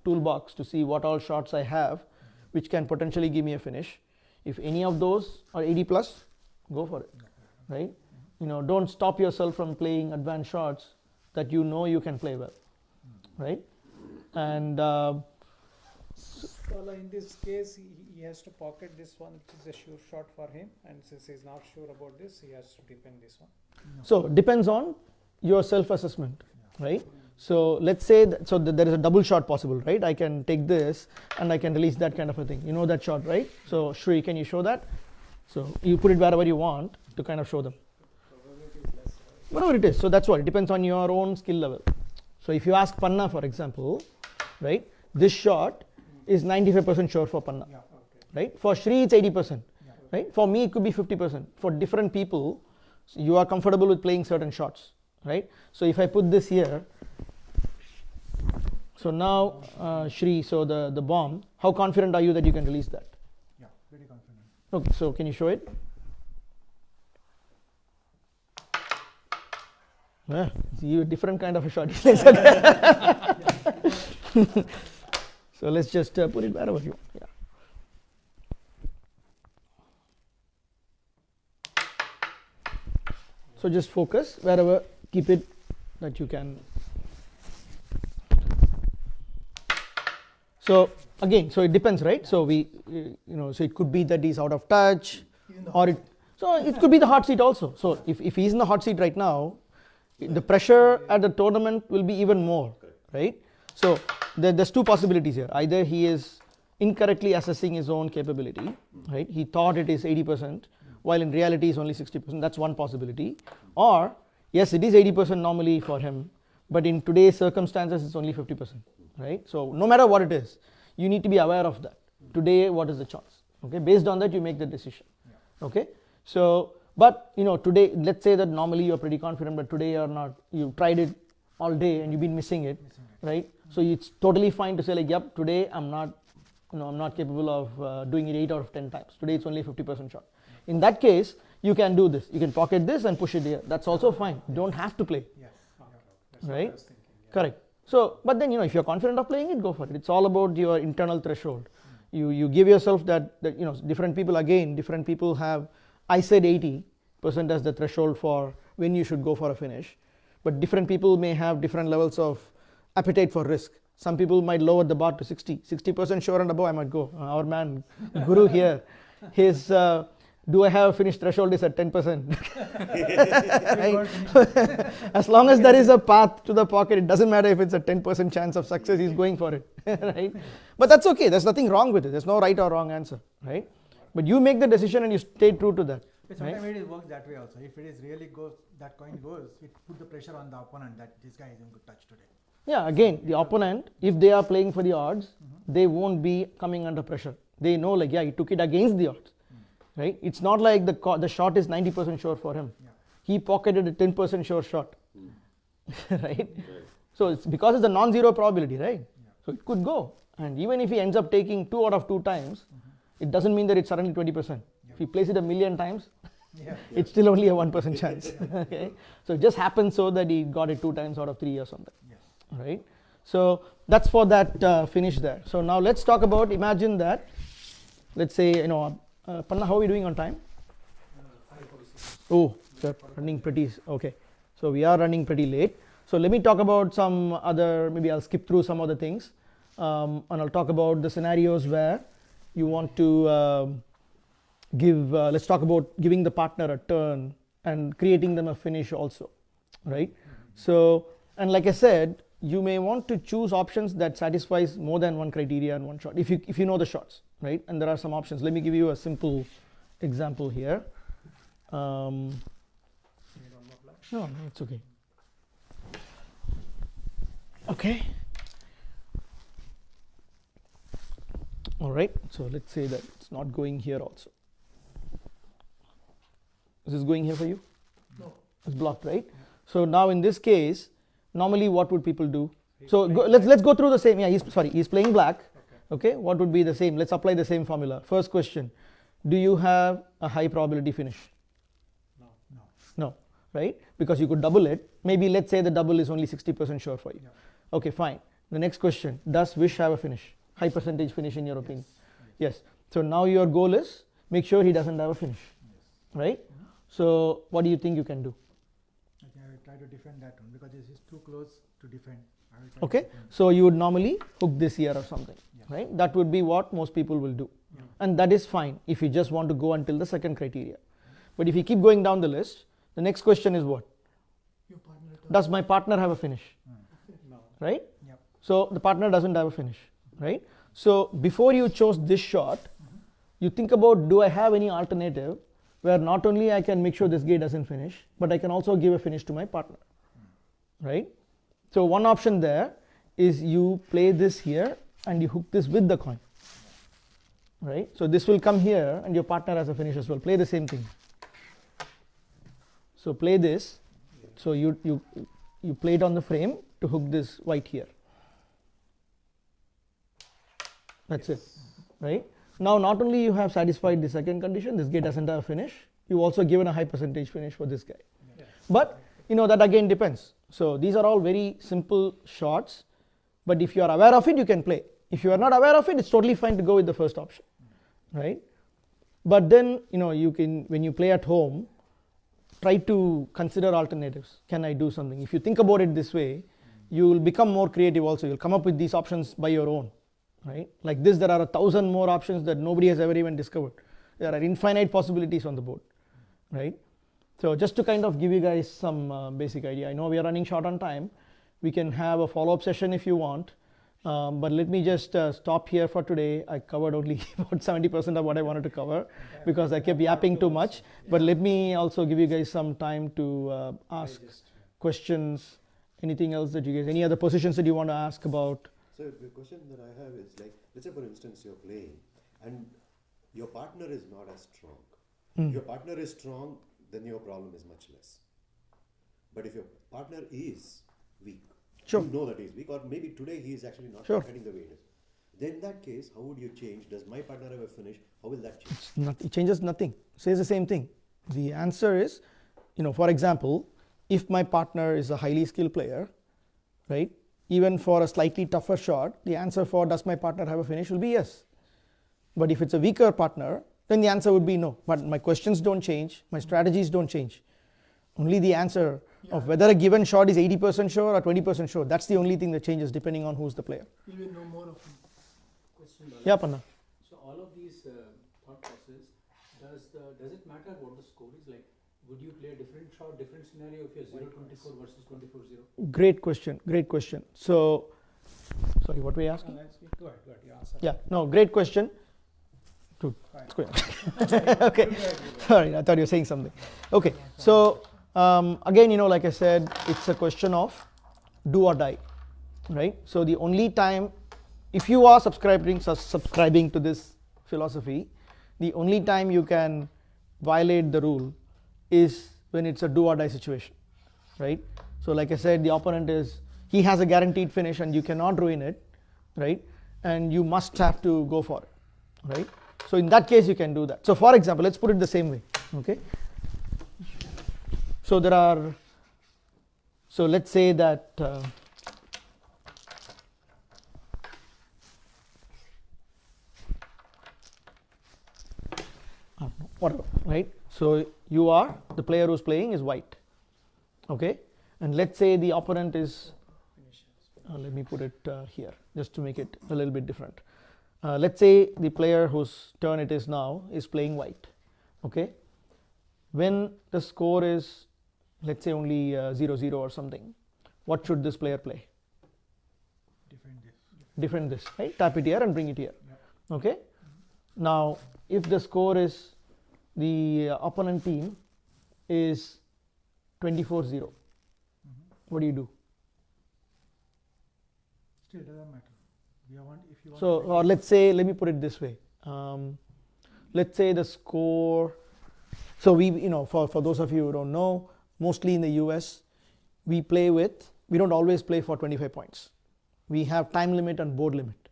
toolbox to see what all shots I have which can potentially give me a finish. If any of those are 80 plus, go for it, right? Don't stop yourself from playing advanced shots that you know you can play well, right? And Well, in this case, he has to pocket this one, which is a sure shot for him, and since he's not sure about this, he has to defend this one. so depends on your self-assessment, right? So let's say that there is a double shot possible, right? I can take this and I can release that kind of a thing. You know that shot, right? So Shri, can you show that? So you put it wherever you want to kind of show them. Probability is less. Whatever it is. So that's what, it depends on your own skill level. So if you ask Panna, for example, right? This shot is 95% sure for Panna, Yeah. Okay. right? For Shri, it's 80%, Yeah. right? For me, it could be 50%. For different people, you are comfortable with playing certain shots, right? So if I put this here, so now Shri, so the bomb, how confident are you that you can release that? Yeah, pretty confident. Okay, so can you show it? Yeah, see a different kind of a shot. So let's just put it wherever you want. Yeah. So just focus wherever, keep it that you can. So again, so it depends, right? So so it could be that he's out of touch, or it could be the hot seat also. So if he's in the hot seat right now, the pressure at the tournament will be even more, right? So there's two possibilities here. Either he is incorrectly assessing his own capability, right? He thought it is 80%, while in reality it's only 60%. That's one possibility. Or yes, it is 80% normally for him, but in today's circumstances it's only 50%, right? So no matter what it is, you need to be aware of that. Today, what is the chance? Okay, based on that, you make the decision. Okay, so but today, let's say that normally you're pretty confident, but today you're not. You tried it all day and you've been missing it, right? So it's totally fine to say like, yep, today I'm not, I'm not capable of doing it 8 out of 10 times. Today it's only 50% shot. In that case, you can do this. You can pocket this and push it here. That's also fine. You don't have to play, Yes. That's what I right? was thinking, yeah. Correct. So, but then if you're confident of playing it, go for it. It's all about your internal threshold. You give yourself that different people have. I said 80% as the threshold for when you should go for a finish, but different people may have different levels of appetite for risk. Some people might lower the bar to 60% sure and above. I might go. Our man Guru here, his do I have a finish threshold is at 10%. Right? As long as there is a path to the pocket, it doesn't matter if it's a 10% chance of success, he's going for it. Right? But that's okay. There's nothing wrong with it. There's no right or wrong answer. Right? But you make the decision and you stay true to that. But Right? sometimes it works that way also. If it is really goes, that coin goes, it put the pressure on the opponent that this guy isn't good touch today. Yeah, again, the opponent, if they are playing for the odds, they won't be coming under pressure. They know like, yeah, he took it against the odds. Right? It's not like the shot is 90% sure for him. Yeah. He pocketed a 10% sure shot. Right? So it's because it's a non-zero probability, right? So it could go. And even if he ends up taking 2 out of 2 times, it doesn't mean that it's suddenly 20%. If he plays it a million times, Yeah. it's still only a 1% chance. Okay? So it just happens so that he got it 2 times out of 3 or something. Yes. Right? So that's for that finish there. So now let's talk about, imagine that, let's say, Panna, how are we doing on time? Oh, we're running pretty, okay. So we are running pretty late. So let me talk about some other, maybe I'll skip through some other things. And I'll talk about the scenarios where you want to give, let's talk about giving the partner a turn and creating them a finish also, right? So, and like I said, you may want to choose options that satisfies more than one criteria in one shot, if you know the shots, right? And there are some options. Let me give you a simple example here. No, it's okay. Okay. All right. So let's say that it's not going here also. Is this going here for you? No. It's blocked, right? So now in this case, normally what would people do? So let's go through the same. Yeah, he's playing black. Okay. What would be the same? Let's apply the same formula. First question: do you have a high probability finish? No. No. No, right? Because you could double it. Maybe let's say the double is only 60% sure for you. Yeah. Okay, fine. The next question: does Wish have a finish? High percentage finish in your opinion? Yes. So now your goal is make sure he doesn't have a finish, right? So what do you think you can do? I think I will try to defend that one because this is too close to defend. I will try Okay, to defend. so you would normally hook this here or something, Yes. right? That would be what most people will do. Yeah. And that is fine if you just want to go until the second criteria. But if you keep going down the list, the next question is what? Does my partner have a finish, No. right? Yep. So the partner doesn't have a finish, right? So before you chose this shot, you think about, do I have any alternative where not only I can make sure this guy doesn't finish, but I can also give a finish to my partner, right? So one option there is you play this here and you hook this with the coin, right? So this will come here and your partner has a finish as well. Play the same thing. So play this. So you play it on the frame to hook this white here. That's it, right? Now not only you have satisfied the second condition, this guy doesn't have a finish, you also given a high percentage finish for this guy. Yeah. But that again depends. So these are all very simple shots, but if you are aware of it, you can play. If you are not aware of it, it's totally fine to go with the first option, right? But then you can, when you play at home, try to consider alternatives. Can I do something? If you think about it this way, you will become more creative also. You'll come up with these options by your own, right? Like this, there are 1,000 more options that nobody has ever even discovered. There are infinite possibilities on the board, right? So just to kind of give you guys some basic idea, I know we are running short on time. We can have a follow-up session if you want, but let me just stop here for today. I covered only about 70% of what I wanted to cover because I kept yapping too much. But let me also give you guys some time to ask questions, anything else that you guys, any other positions that you want to ask about. So the question that I have is like, let's say for instance you're playing and your partner is not as strong. Mm. If your partner is strong, then your problem is much less. But if your partner is weak, Sure. you know that he's weak, or maybe today he is actually not Sure. heading the way it is. Then in that case, how would you change? Does my partner have a finish? How will that change? It's not, it changes nothing. Says the same thing. The answer is, for example, if my partner is a highly skilled player, right? Even for a slightly tougher shot, the answer for does my partner have a finish will be yes. But if it's a weaker partner, then the answer would be no. But my questions don't change, my strategies don't change. Only the answer of whether a given shot is 80% sure or 20% sure, that's the only thing that changes depending on who's the player. You will know more of him. Question, Bala. Yeah, Panna. So all of these thought process, does it matter what the score is? Like, would you play a different shot, different scenario if you're 0-24 versus 24-0? Great question, great question. So, sorry, what were you asking? Go ahead, you answer. Yeah, no, great question. Dude, Fine. it's good. Okay, sorry, I thought you were saying something. Okay, so again, like I said, it's a question of do or die, right? So the only time, if you are subscribing to this philosophy, the only time you can violate the rule is when it's a do or die situation, right? So like I said, the opponent he has a guaranteed finish and you cannot ruin it, right? And you must have to go for it, right? So in that case you can do that. So for example, let's put it the same way, okay? So let's say that whatever, right? So you are, the player who's playing is white, okay? And let's say the opponent is, let me put it here just to make it a little bit different. Let's say the player whose turn it is now is playing white, okay? When the score is, let's say only 0-0 or something, what should this player play? Defend this, right? Tap it here and bring it here, okay? Now, if the score is, the opponent team is 24-0, what do you do? Still doesn't matter. If you want So, or let's say, let me put it this way. Let's say the score, so we, for those of you who don't know, mostly in the US, we don't always play for 25 points. We have time limit and board limit.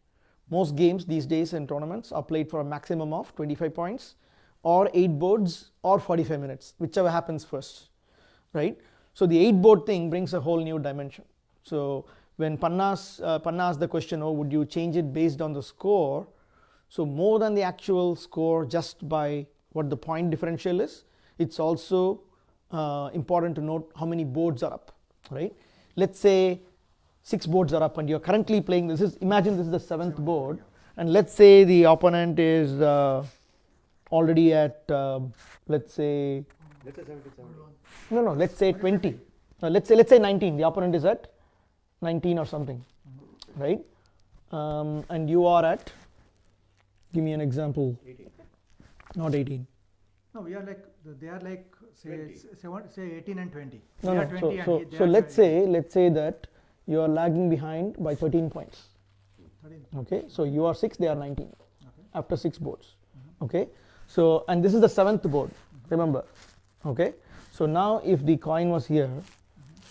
Most games these days in tournaments are played for a maximum of 25 points or 8 boards or 45 minutes, whichever happens first, right? So the 8 board thing brings a whole new dimension. So when Panna asked the question, would you change it based on the score? So more than the actual score just by what the point differential is, it's also important to note how many boards are up, right? Let's say 6 boards are up and you're currently playing, imagine this is the 7th board, and let's say the opponent is already at, let's say, Let's say 70. no, let's say 20. No, let's say 19, the opponent is at 19 or something, right? And you are at, give me an example. 18. Not 18. No, they are like say 18 and 20. No, They are no. 20 and they So are let's 20. say that you are lagging behind by 13 points. 13. Okay, so you are 6, they are 19 Okay. after 6 boards. Okay, so and this is the 7th board. Remember, okay. So now if the coin was here,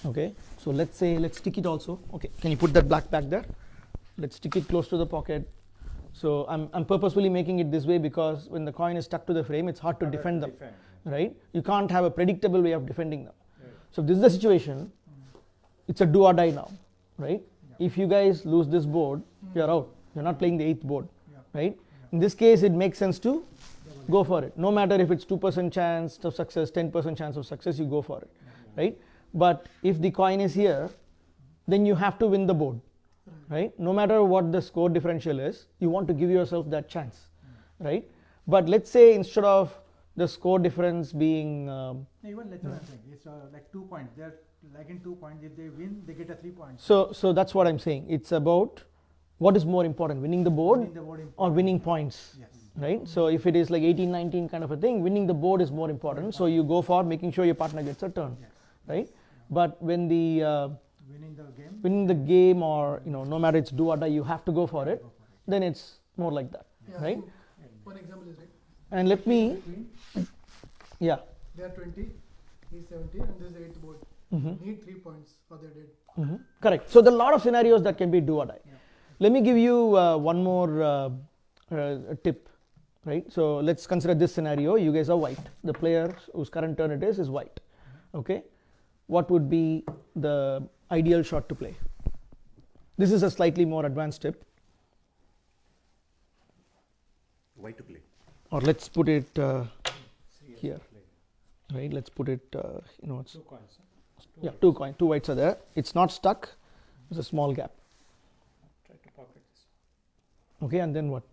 okay. So let's stick it also. Okay, can you put that black back there? Let's stick it close to the pocket. So I'm purposefully making it this way because when the coin is stuck to the frame, it's hard to defend them, right? You can't have a predictable way of defending them. So if this is the situation, it's a do or die now, right? If you guys lose this board, you're out. You're not playing the 8th board, right? In this case, it makes sense to go for it. No matter if it's 2% chance of success, 10% chance of success, you go for it, right? But if the coin is here, then you have to win the board, right? No matter what the score differential is, you want to give yourself that chance, right? But let's say instead of the score difference being Even let's what I'm saying. It's like 2 points. They're like in 2 points. If they win, they get a 3 points. so that's what I'm saying. It's about what is more important, winning the board Winning the board in or winning points, Yes. right? So if it is like 18, 19 kind of a thing, winning the board is more important. So you go for making sure your partner gets a turn, Yes. right? But when the winning the game, or no matter it's do or die, you have to go for it, then it's more like that, Yeah, right? so one example is right. And let me, yeah. They are 20, he's 70, and this is the 8th board. Mhm. Need 3 points or they're dead. Correct. So there are a lot of scenarios that can be do or die. Let me give you one more tip, right? So let's consider this scenario. You guys are white. The player whose current turn it is white. Okay. What would be the ideal shot to play? This is a slightly more advanced tip. Why to play? Or let's put it here, right? Let's put it, it's 2 coins. yeah, 2 coins, 2 whites are there. It's not stuck. There's a small gap. Try to pocket this. Okay, and then what?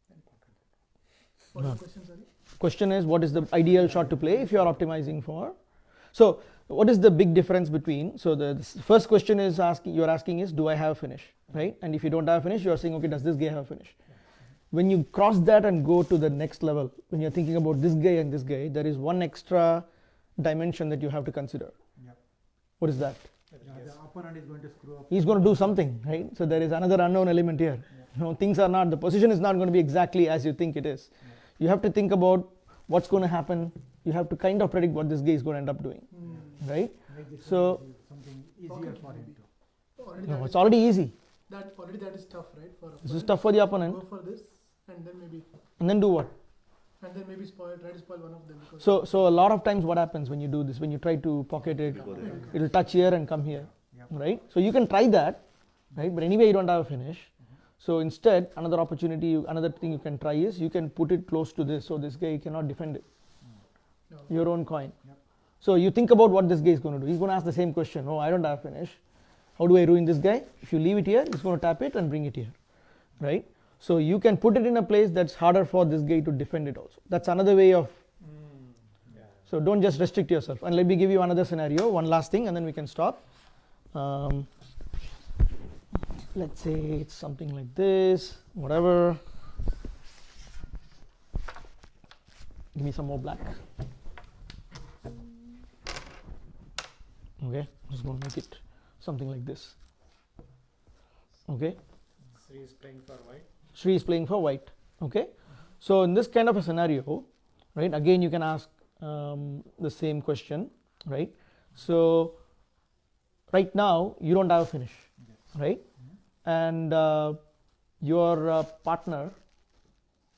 Then pocket that. What are the questions, sorry? Question is, what is the ideal shot to play if you are optimizing for? So what is the big difference between? So the first question is you're asking is, do I have a finish, right? And if you don't have a finish, you are saying, okay, does this guy have a finish? When you cross that and go to the next level, when you're thinking about this guy and this guy, there is one extra dimension that you have to consider. Yep. What is that? Yeah, the opponent is going to screw up. He's going to do something, right? So there is another unknown element here. Things are not, the position is not going to be exactly as you think it is. You have to think about what's going to happen. You have to kind of predict what this guy is going to end up doing, right? Make this So- one something easier Pocket for him maybe. to. Already No, that it's is- already easy. that is tough, right? For This is opponent. tough for the opponent. Go for this, and then maybe Do what? try to spoil one of them. Because So a lot of times what happens when you do this, when you try to pocket it, Go there. it'll touch here and come here, Yep. right? So you can try that, right? But anyway, you don't have a finish. So instead, another thing you can try is you can put it close to this, so this guy cannot defend it. no. Your own coin. Yep. So you think about what this guy is going to do. He's going to ask the same question. Oh, I don't have a finish. How do I ruin this guy? If you leave it here, he's going to tap it and bring it here, right? So you can put it in a place that's harder for this guy to defend it also. That's another way of, Yeah. so don't just restrict yourself. And let me give you another scenario, one last thing, and then we can stop. Let's say it's something like this, whatever. Give me some more black. Okay, I'm just going to make it something like this. Okay, Sri is playing for white. Sri is playing for white. Okay, so in this kind of a scenario, right, again you can ask the same question, right? So right now you don't have a finish, right? And your partner,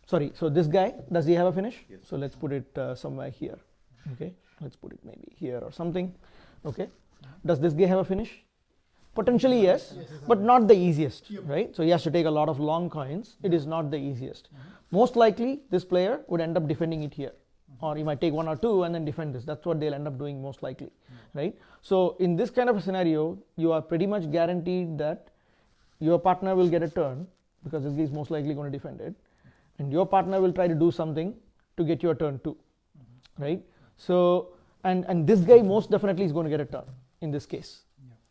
sorry, so this guy, does he have a finish? Yes. So let's put it somewhere here. Okay, let's put it maybe here or something. Okay, does this guy have a finish? Potentially yes, but not the easiest, right? So he has to take a lot of long coins. It is not the easiest. Most likely this player would end up defending it here, or he might take 1 or 2 and then defend this. That's what they'll end up doing most likely, right? So in this kind of a scenario, you are pretty much guaranteed that your partner will get a turn because this guy is most likely going to defend it, and your partner will try to do something to get your turn too, right? So and this guy most definitely is going to get a turn in this case,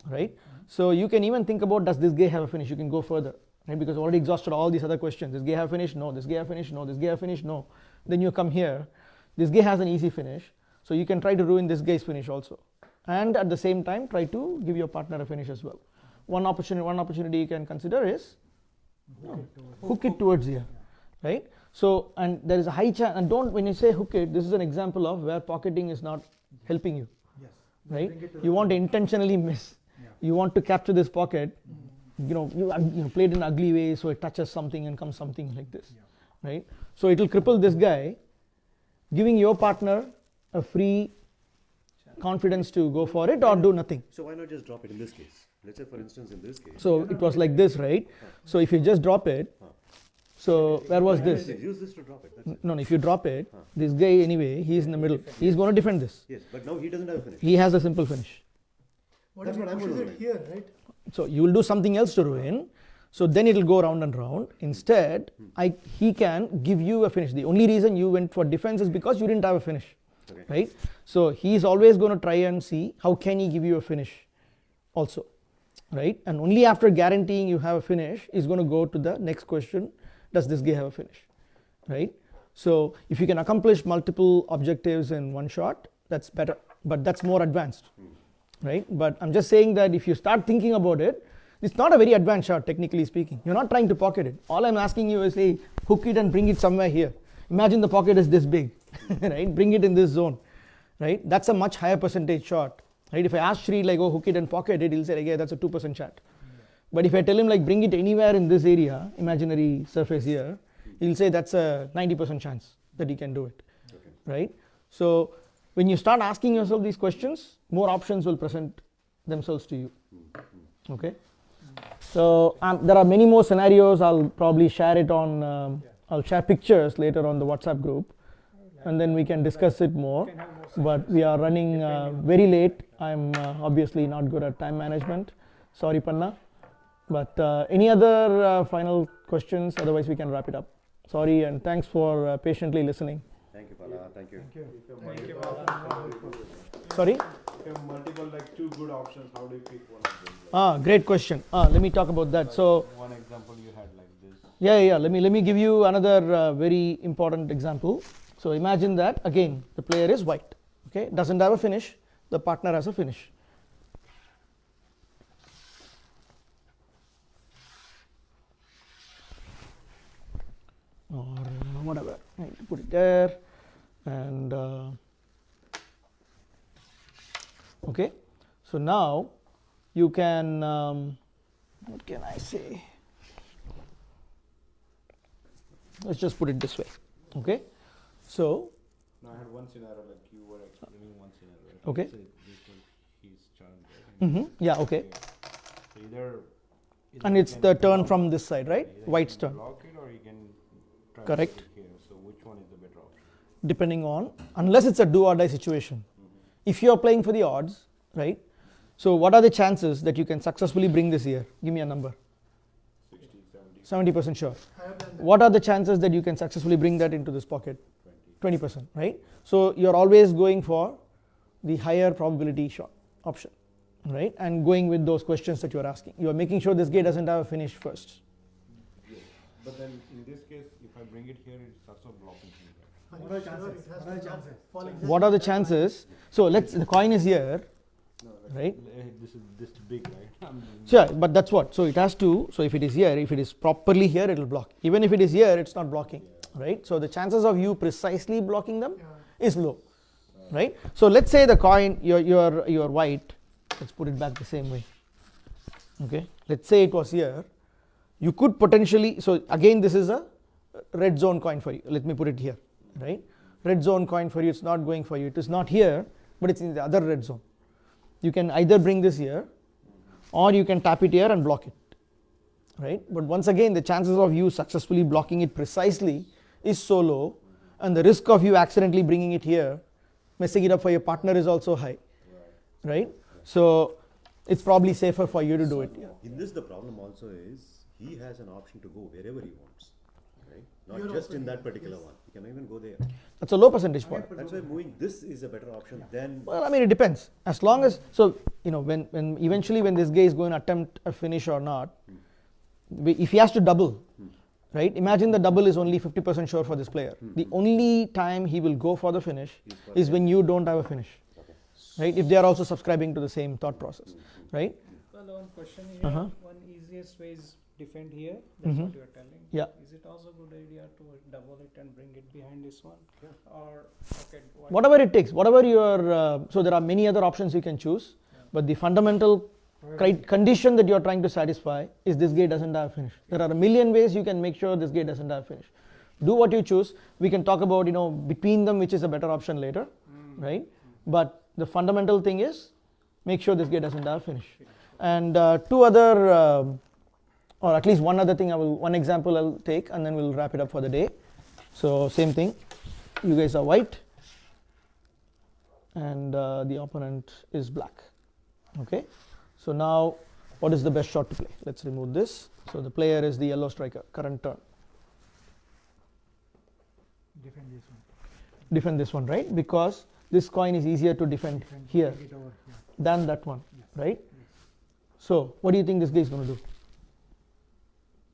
right? So you can even think about, does this guy have a finish? You can go further, right? Because already exhausted all these other questions. This guy have a finish? No. This guy have a finish? No. This guy have a finish? No. Then you come here. This guy has an easy finish, so you can try to ruin this guy's finish also, and at the same time try to give your partner a finish as well. One opportunity you can consider is hook it towards here, right? So, and there is a high chance, and don't, when you say hook it, this is an example of where pocketing is not helping you, Yes. right? Bring it to You the- want to intentionally miss. Yeah. You want to capture this pocket, you play it in an ugly way, so it touches something and comes something like this, right? So it will cripple this guy, giving your partner a free confidence to go for it or do nothing. So why not just drop it in this case? Let's say, for instance, in this case. So it was like this, right? So if you just drop it, so where was this? Use this to drop it. That's it. No, if you drop it, this guy anyway, he is in the middle. He is going to defend this. Yes, but now he doesn't have a finish. He has a simple finish. What That's if what he I'm pushes gonna it do. here, right? So you will do something else to ruin. So then it will go round and round. Instead, he can give you a finish. The only reason you went for defense is because you didn't have a finish, Okay. right? So he is always going to try and see how can he give you a finish also, right? And only after guaranteeing you have a finish is going to go to the next question, does this guy have a finish, right? So if you can accomplish multiple objectives in one shot, that's better, but that's more advanced. right? But I'm just saying that if you start thinking about it, it's not a very advanced shot, technically speaking. You're not trying to pocket it. All I'm asking you is, hey, hook it and bring it somewhere here. Imagine the pocket is this big, right? Bring it in this zone, right? That's a much higher percentage shot, right? If I ask Sri like, oh, hook it and pocket it, he'll say, like, yeah, that's a 2% shot. But if I tell him like, bring it anywhere in this area, imaginary surface here, he'll say that's a 90% chance that he can do it, Okay. right? So when you start asking yourself these questions, more options will present themselves to you, okay? So there are many more scenarios. I'll probably share it on, I'll share pictures later on the WhatsApp group, and then we can discuss it more. You can have more But we are running very late. I'm obviously not good at time management. Sorry, Panna. But any other final questions? Otherwise, we can wrap it up. Sorry, and thanks for patiently listening. Thank you, Pala. Thank you. Thank you, Bala. Sorry? If you have multiple, like two good options, how do you pick one of them? Great question. Let me talk about that. So, One example you had like this. yeah. Let me give you another very important example. So imagine that again, the player is white. Okay, doesn't have a finish. The partner has a finish. Or whatever. Right, put it there, and okay. So now you can. What can I say? Let's just put it this way. Okay. So Now I had one scenario like you were explaining one scenario. Right? Okay. Say this was his turn, right? yeah. Okay. So either And you it's can the turn block- from this side, right? either you White's can turn. Block it or you can try Correct. to put it here. So which one is the better option? Depending on, unless it's a do or die situation. If you are playing for the odds, right? So what are the chances that you can successfully bring this here? Give me a number. 60, 70, 70% sure. Higher than that. What are the chances that you can successfully bring that into this pocket? 20%, right? So you're always going for the higher probability shot option, right? And going with those questions that you're asking. You are making sure this guy doesn't have a finish first. Yes. But then in this case, if I bring it here, it's also blocking me. Right? What are the Sure, chances? it has What are the to not chances? fall exactly What are the in that line. chances? So the coin is here, No, right? This is this big, right? I'm doing- Sure, but that's what. So it has to, so if it is here, if it is properly here, it will block. Even if it is here, it's not blocking, right? So the chances of you precisely blocking them Yeah. is low, right? So let's say the coin, you're white. Let's put it back the same way. Okay, let's say it was here. You could potentially, so again, this is a red zone coin for you. Let me put it here, right? Red zone coin for you, it's not going for you. It is not here, but it's in the other red zone. You can either bring this here, or you can tap it here and block it, right? But once again, the chances of you successfully blocking it precisely is so low, and the risk of you accidentally bringing it here, messing it up for your partner, is also high, right? So it's probably safer for you to do it. In this, the problem also is he has an option to go wherever he wants, right? Not You're just also in that here, particular yes. one. He can even go there. That's a low percentage point. That's why moving this is a better option than. Well, I mean, it depends. As long as, so, you know, when eventually when this guy is going to attempt a finish or not, if he has to double, right? Imagine the double is only 50% sure for this player. The only time he will go for the finish is when you don't have a finish, right? If they are also subscribing to the same thought process, right? Well, one question here, Uh-huh. one easiest way is defend here, that's Mhm. what you are telling. Yeah. Is it also a good idea to double it and bring it behind this one? Or, okay, Whatever it takes, whatever your, so there are many other options you can choose, but the fundamental condition that you're trying to satisfy is this guy doesn't have a finish. There are a million ways you can make sure this guy doesn't have a finish. Do what you choose. We can talk about, you know, between them which is a better option later, right? But the fundamental thing is make sure this guy doesn't have a finish. And two other, or at least one other thing, one example I'll take, and then we'll wrap it up for the day. So same thing, you guys are white, and the opponent is black. Okay, so now what is the best shot to play? Let's remove this. So the player is the yellow striker, current turn. Defend this one. Defend this one, right? Because this coin is easier to defend here Take it over here. than that one, right? So what do you think this guy is going to do?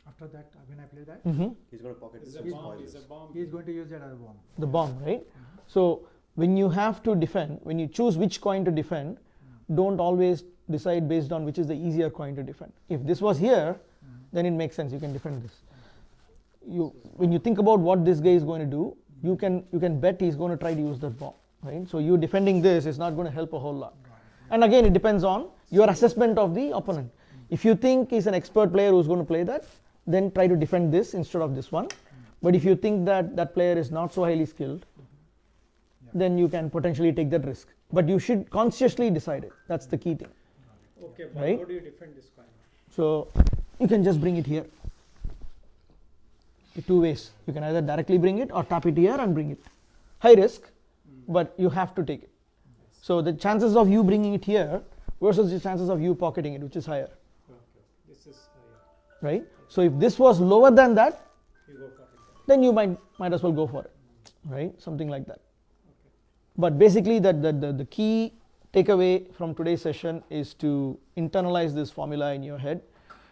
After that, when I play that, He's going to pocket Is this a and bomb, spoil is a this. bomb. he is going to use that as a bomb. The bomb, right? So when you have to defend, when you choose which coin to defend, don't always decide based on which is the easier coin to defend. If this was here, then it makes sense, you can defend this. When you think about what this guy is going to do, you can bet he's going to try to use that bomb, right? So you defending this is not going to help a whole lot. And again, it depends on your assessment of the opponent. If you think he's an expert player who's going to play that, then try to defend this instead of this one. But if you think that that player is not so highly skilled, then you can potentially take that risk. But you should consciously decide it. That's the key thing. Okay, but Right? how do you defend this coin? So you can just bring it here. Two ways. You can either directly bring it or tap it here and bring it. High risk, but you have to take it. So the chances of you bringing it here versus the chances of you pocketing it, which is higher, Okay, this is yeah, right? So if this was lower than that, you go for it. then you might as well go for it, right? Something like that. But basically, the key takeaway from today's session is to internalize this formula in your head,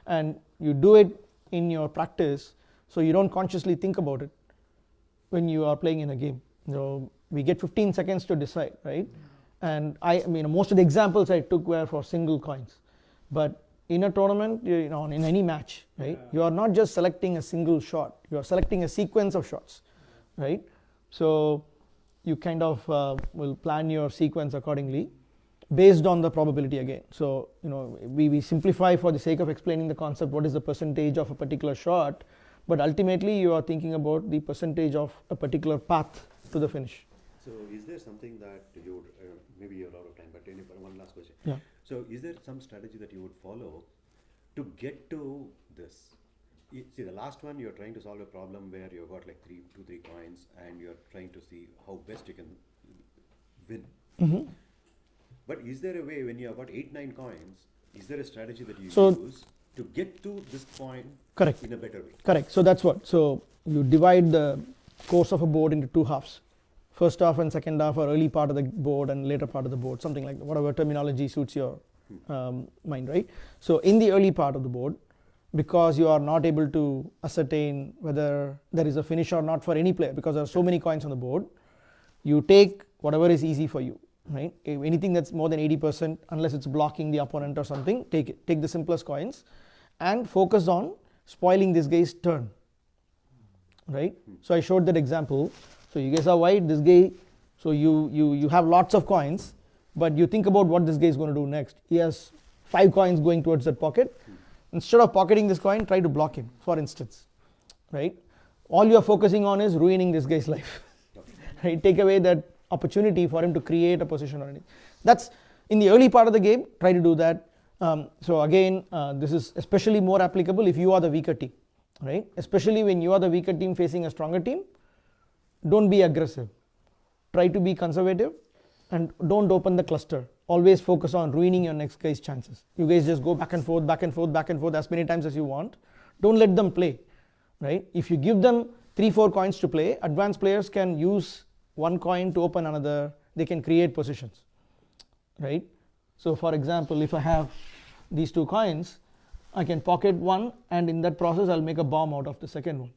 and you do it in your practice, so you don't consciously think about it when you are playing in a game. We get 15 seconds to decide, right? And I mean, most of the examples I took were for single coins, but in a tournament, in any match, right? Yeah. You are not just selecting a single shot; you are selecting a sequence of shots, right? So you kind of will plan your sequence accordingly based on the probability again. So we simplify for the sake of explaining the concept, what is the percentage of a particular shot, but ultimately you are thinking about the percentage of a particular path to the finish. So is there something that you would, maybe you're out of time, but one last question. Yeah. So is there some strategy that you would follow to get to this? See, the last one, you're trying to solve a problem where you've got like two, three coins, and you're trying to see how best you can win. Mm-hmm. But is there a way when you have got 8, 9 coins, is there a strategy that you So- use to get to this point Correct. in a better way? Correct. So that's what. So you divide the course of a board into two halves. First half and second half are early part of the board and later part of the board, something like that, whatever terminology suits your mind, right? So in the early part of the board, because you are not able to ascertain whether there is a finish or not for any player, because there are so many coins on the board, you take whatever is easy for you, right? If anything that's more than 80%, unless it's blocking the opponent or something, take it. Take the simplest coins and focus on spoiling this guy's turn, right? So I showed that example. So you guys are white, this guy, so you have lots of coins, but you think about what this guy is going to do next. He has 5 coins going towards that pocket. Instead of pocketing this coin, try to block him, for instance, right? All you are focusing on is ruining this guy's life, right? Take away that opportunity for him to create a position or anything. That's in the early part of the game, try to do that. So again, this is especially more applicable if you are the weaker team, right? Especially when you are the weaker team facing a stronger team, don't be aggressive. Try to be conservative and don't open the cluster. Always focus on ruining your next guy's chances. You guys just go back and forth, back and forth, back and forth as many times as you want. Don't let them play, right? If you give them 3-4 coins to play, advanced players can use one coin to open another. They can create positions, right? So for example, if I have these 2 coins, I can pocket one, and in that process I'll make a bomb out of the second one.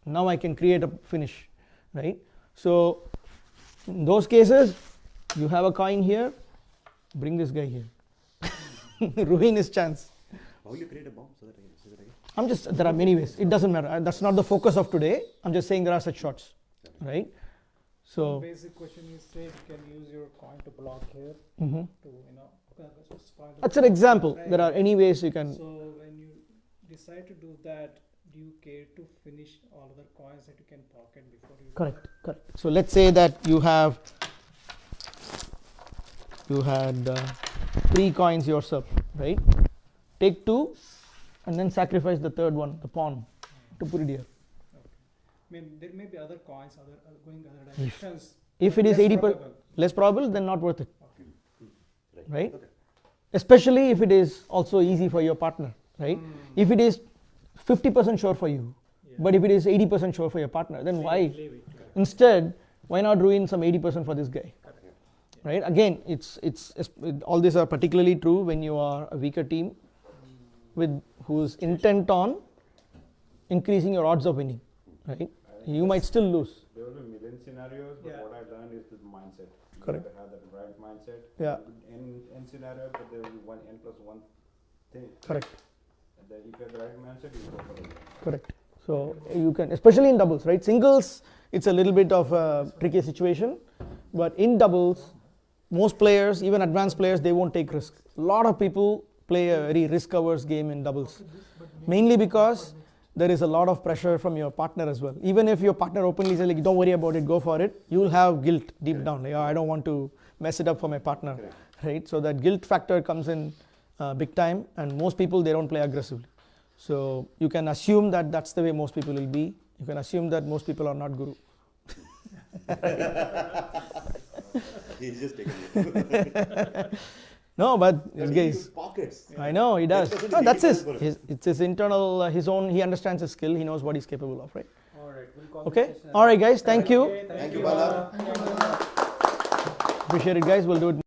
Now I can create a finish, right? So in those cases, you have a coin here, bring this guy here. Ruin his chance. How will you create a bomb so that I can see that again? There are many ways. It doesn't matter. That's not the focus of today. I'm just saying there are such shots, right? So, Basic question is, say you can use your coin to block here mhm. to spoil the That's an example. There are any ways you can. So when you decide to do that, do you care to finish all other coins that you can pocket before you? Correct. So let's say that you had 3 coins yourself, right? Take 2 and then sacrifice the third one, the pawn, to put it here. I mean, there may be other coins going other directions. If it is Less 80% probable. less probable, then not worth it, right? Okay. Especially if it is also easy for your partner, right? If it is 50% sure for you, Yeah. but if it is 80% sure for your partner, then why? Leave it. Instead, why not ruin some 80% for this guy, right? Again, all these are particularly true when you are a weaker team with who's intent on increasing your odds of winning, right? You might still lose. There will be million scenarios, but Yeah. what I learned is the mindset. Correct. You have to have that right mindset. Yeah. In scenario, but there will be one n plus one thing. Correct. And then if you have the right mindset, you go for it. Correct. So you can, especially in doubles, right? Singles, it's a little bit of a tricky situation, but in doubles, most players, even advanced players, they won't take risk. A lot of people play a very risk-averse game in doubles, mainly because there is a lot of pressure from your partner as well. Even if your partner openly says, like, don't worry about it, go for it, you will have guilt deep down. Like, oh, I don't want to mess it up for my partner, right? So that guilt factor comes in big time, and most people, they don't play aggressively. So you can assume that that's the way most people will be. You can assume that most people are not guru. He's just taking it. No, but this guy is, Pockets. I know he does. That No, that's doesn't make his it's his internal, his own, he understands his skill, he knows what he's capable of, right? Alright, we'll call Okay, this session. all right guys, thank you. Thank you, Bala. Appreciate it guys, we'll do it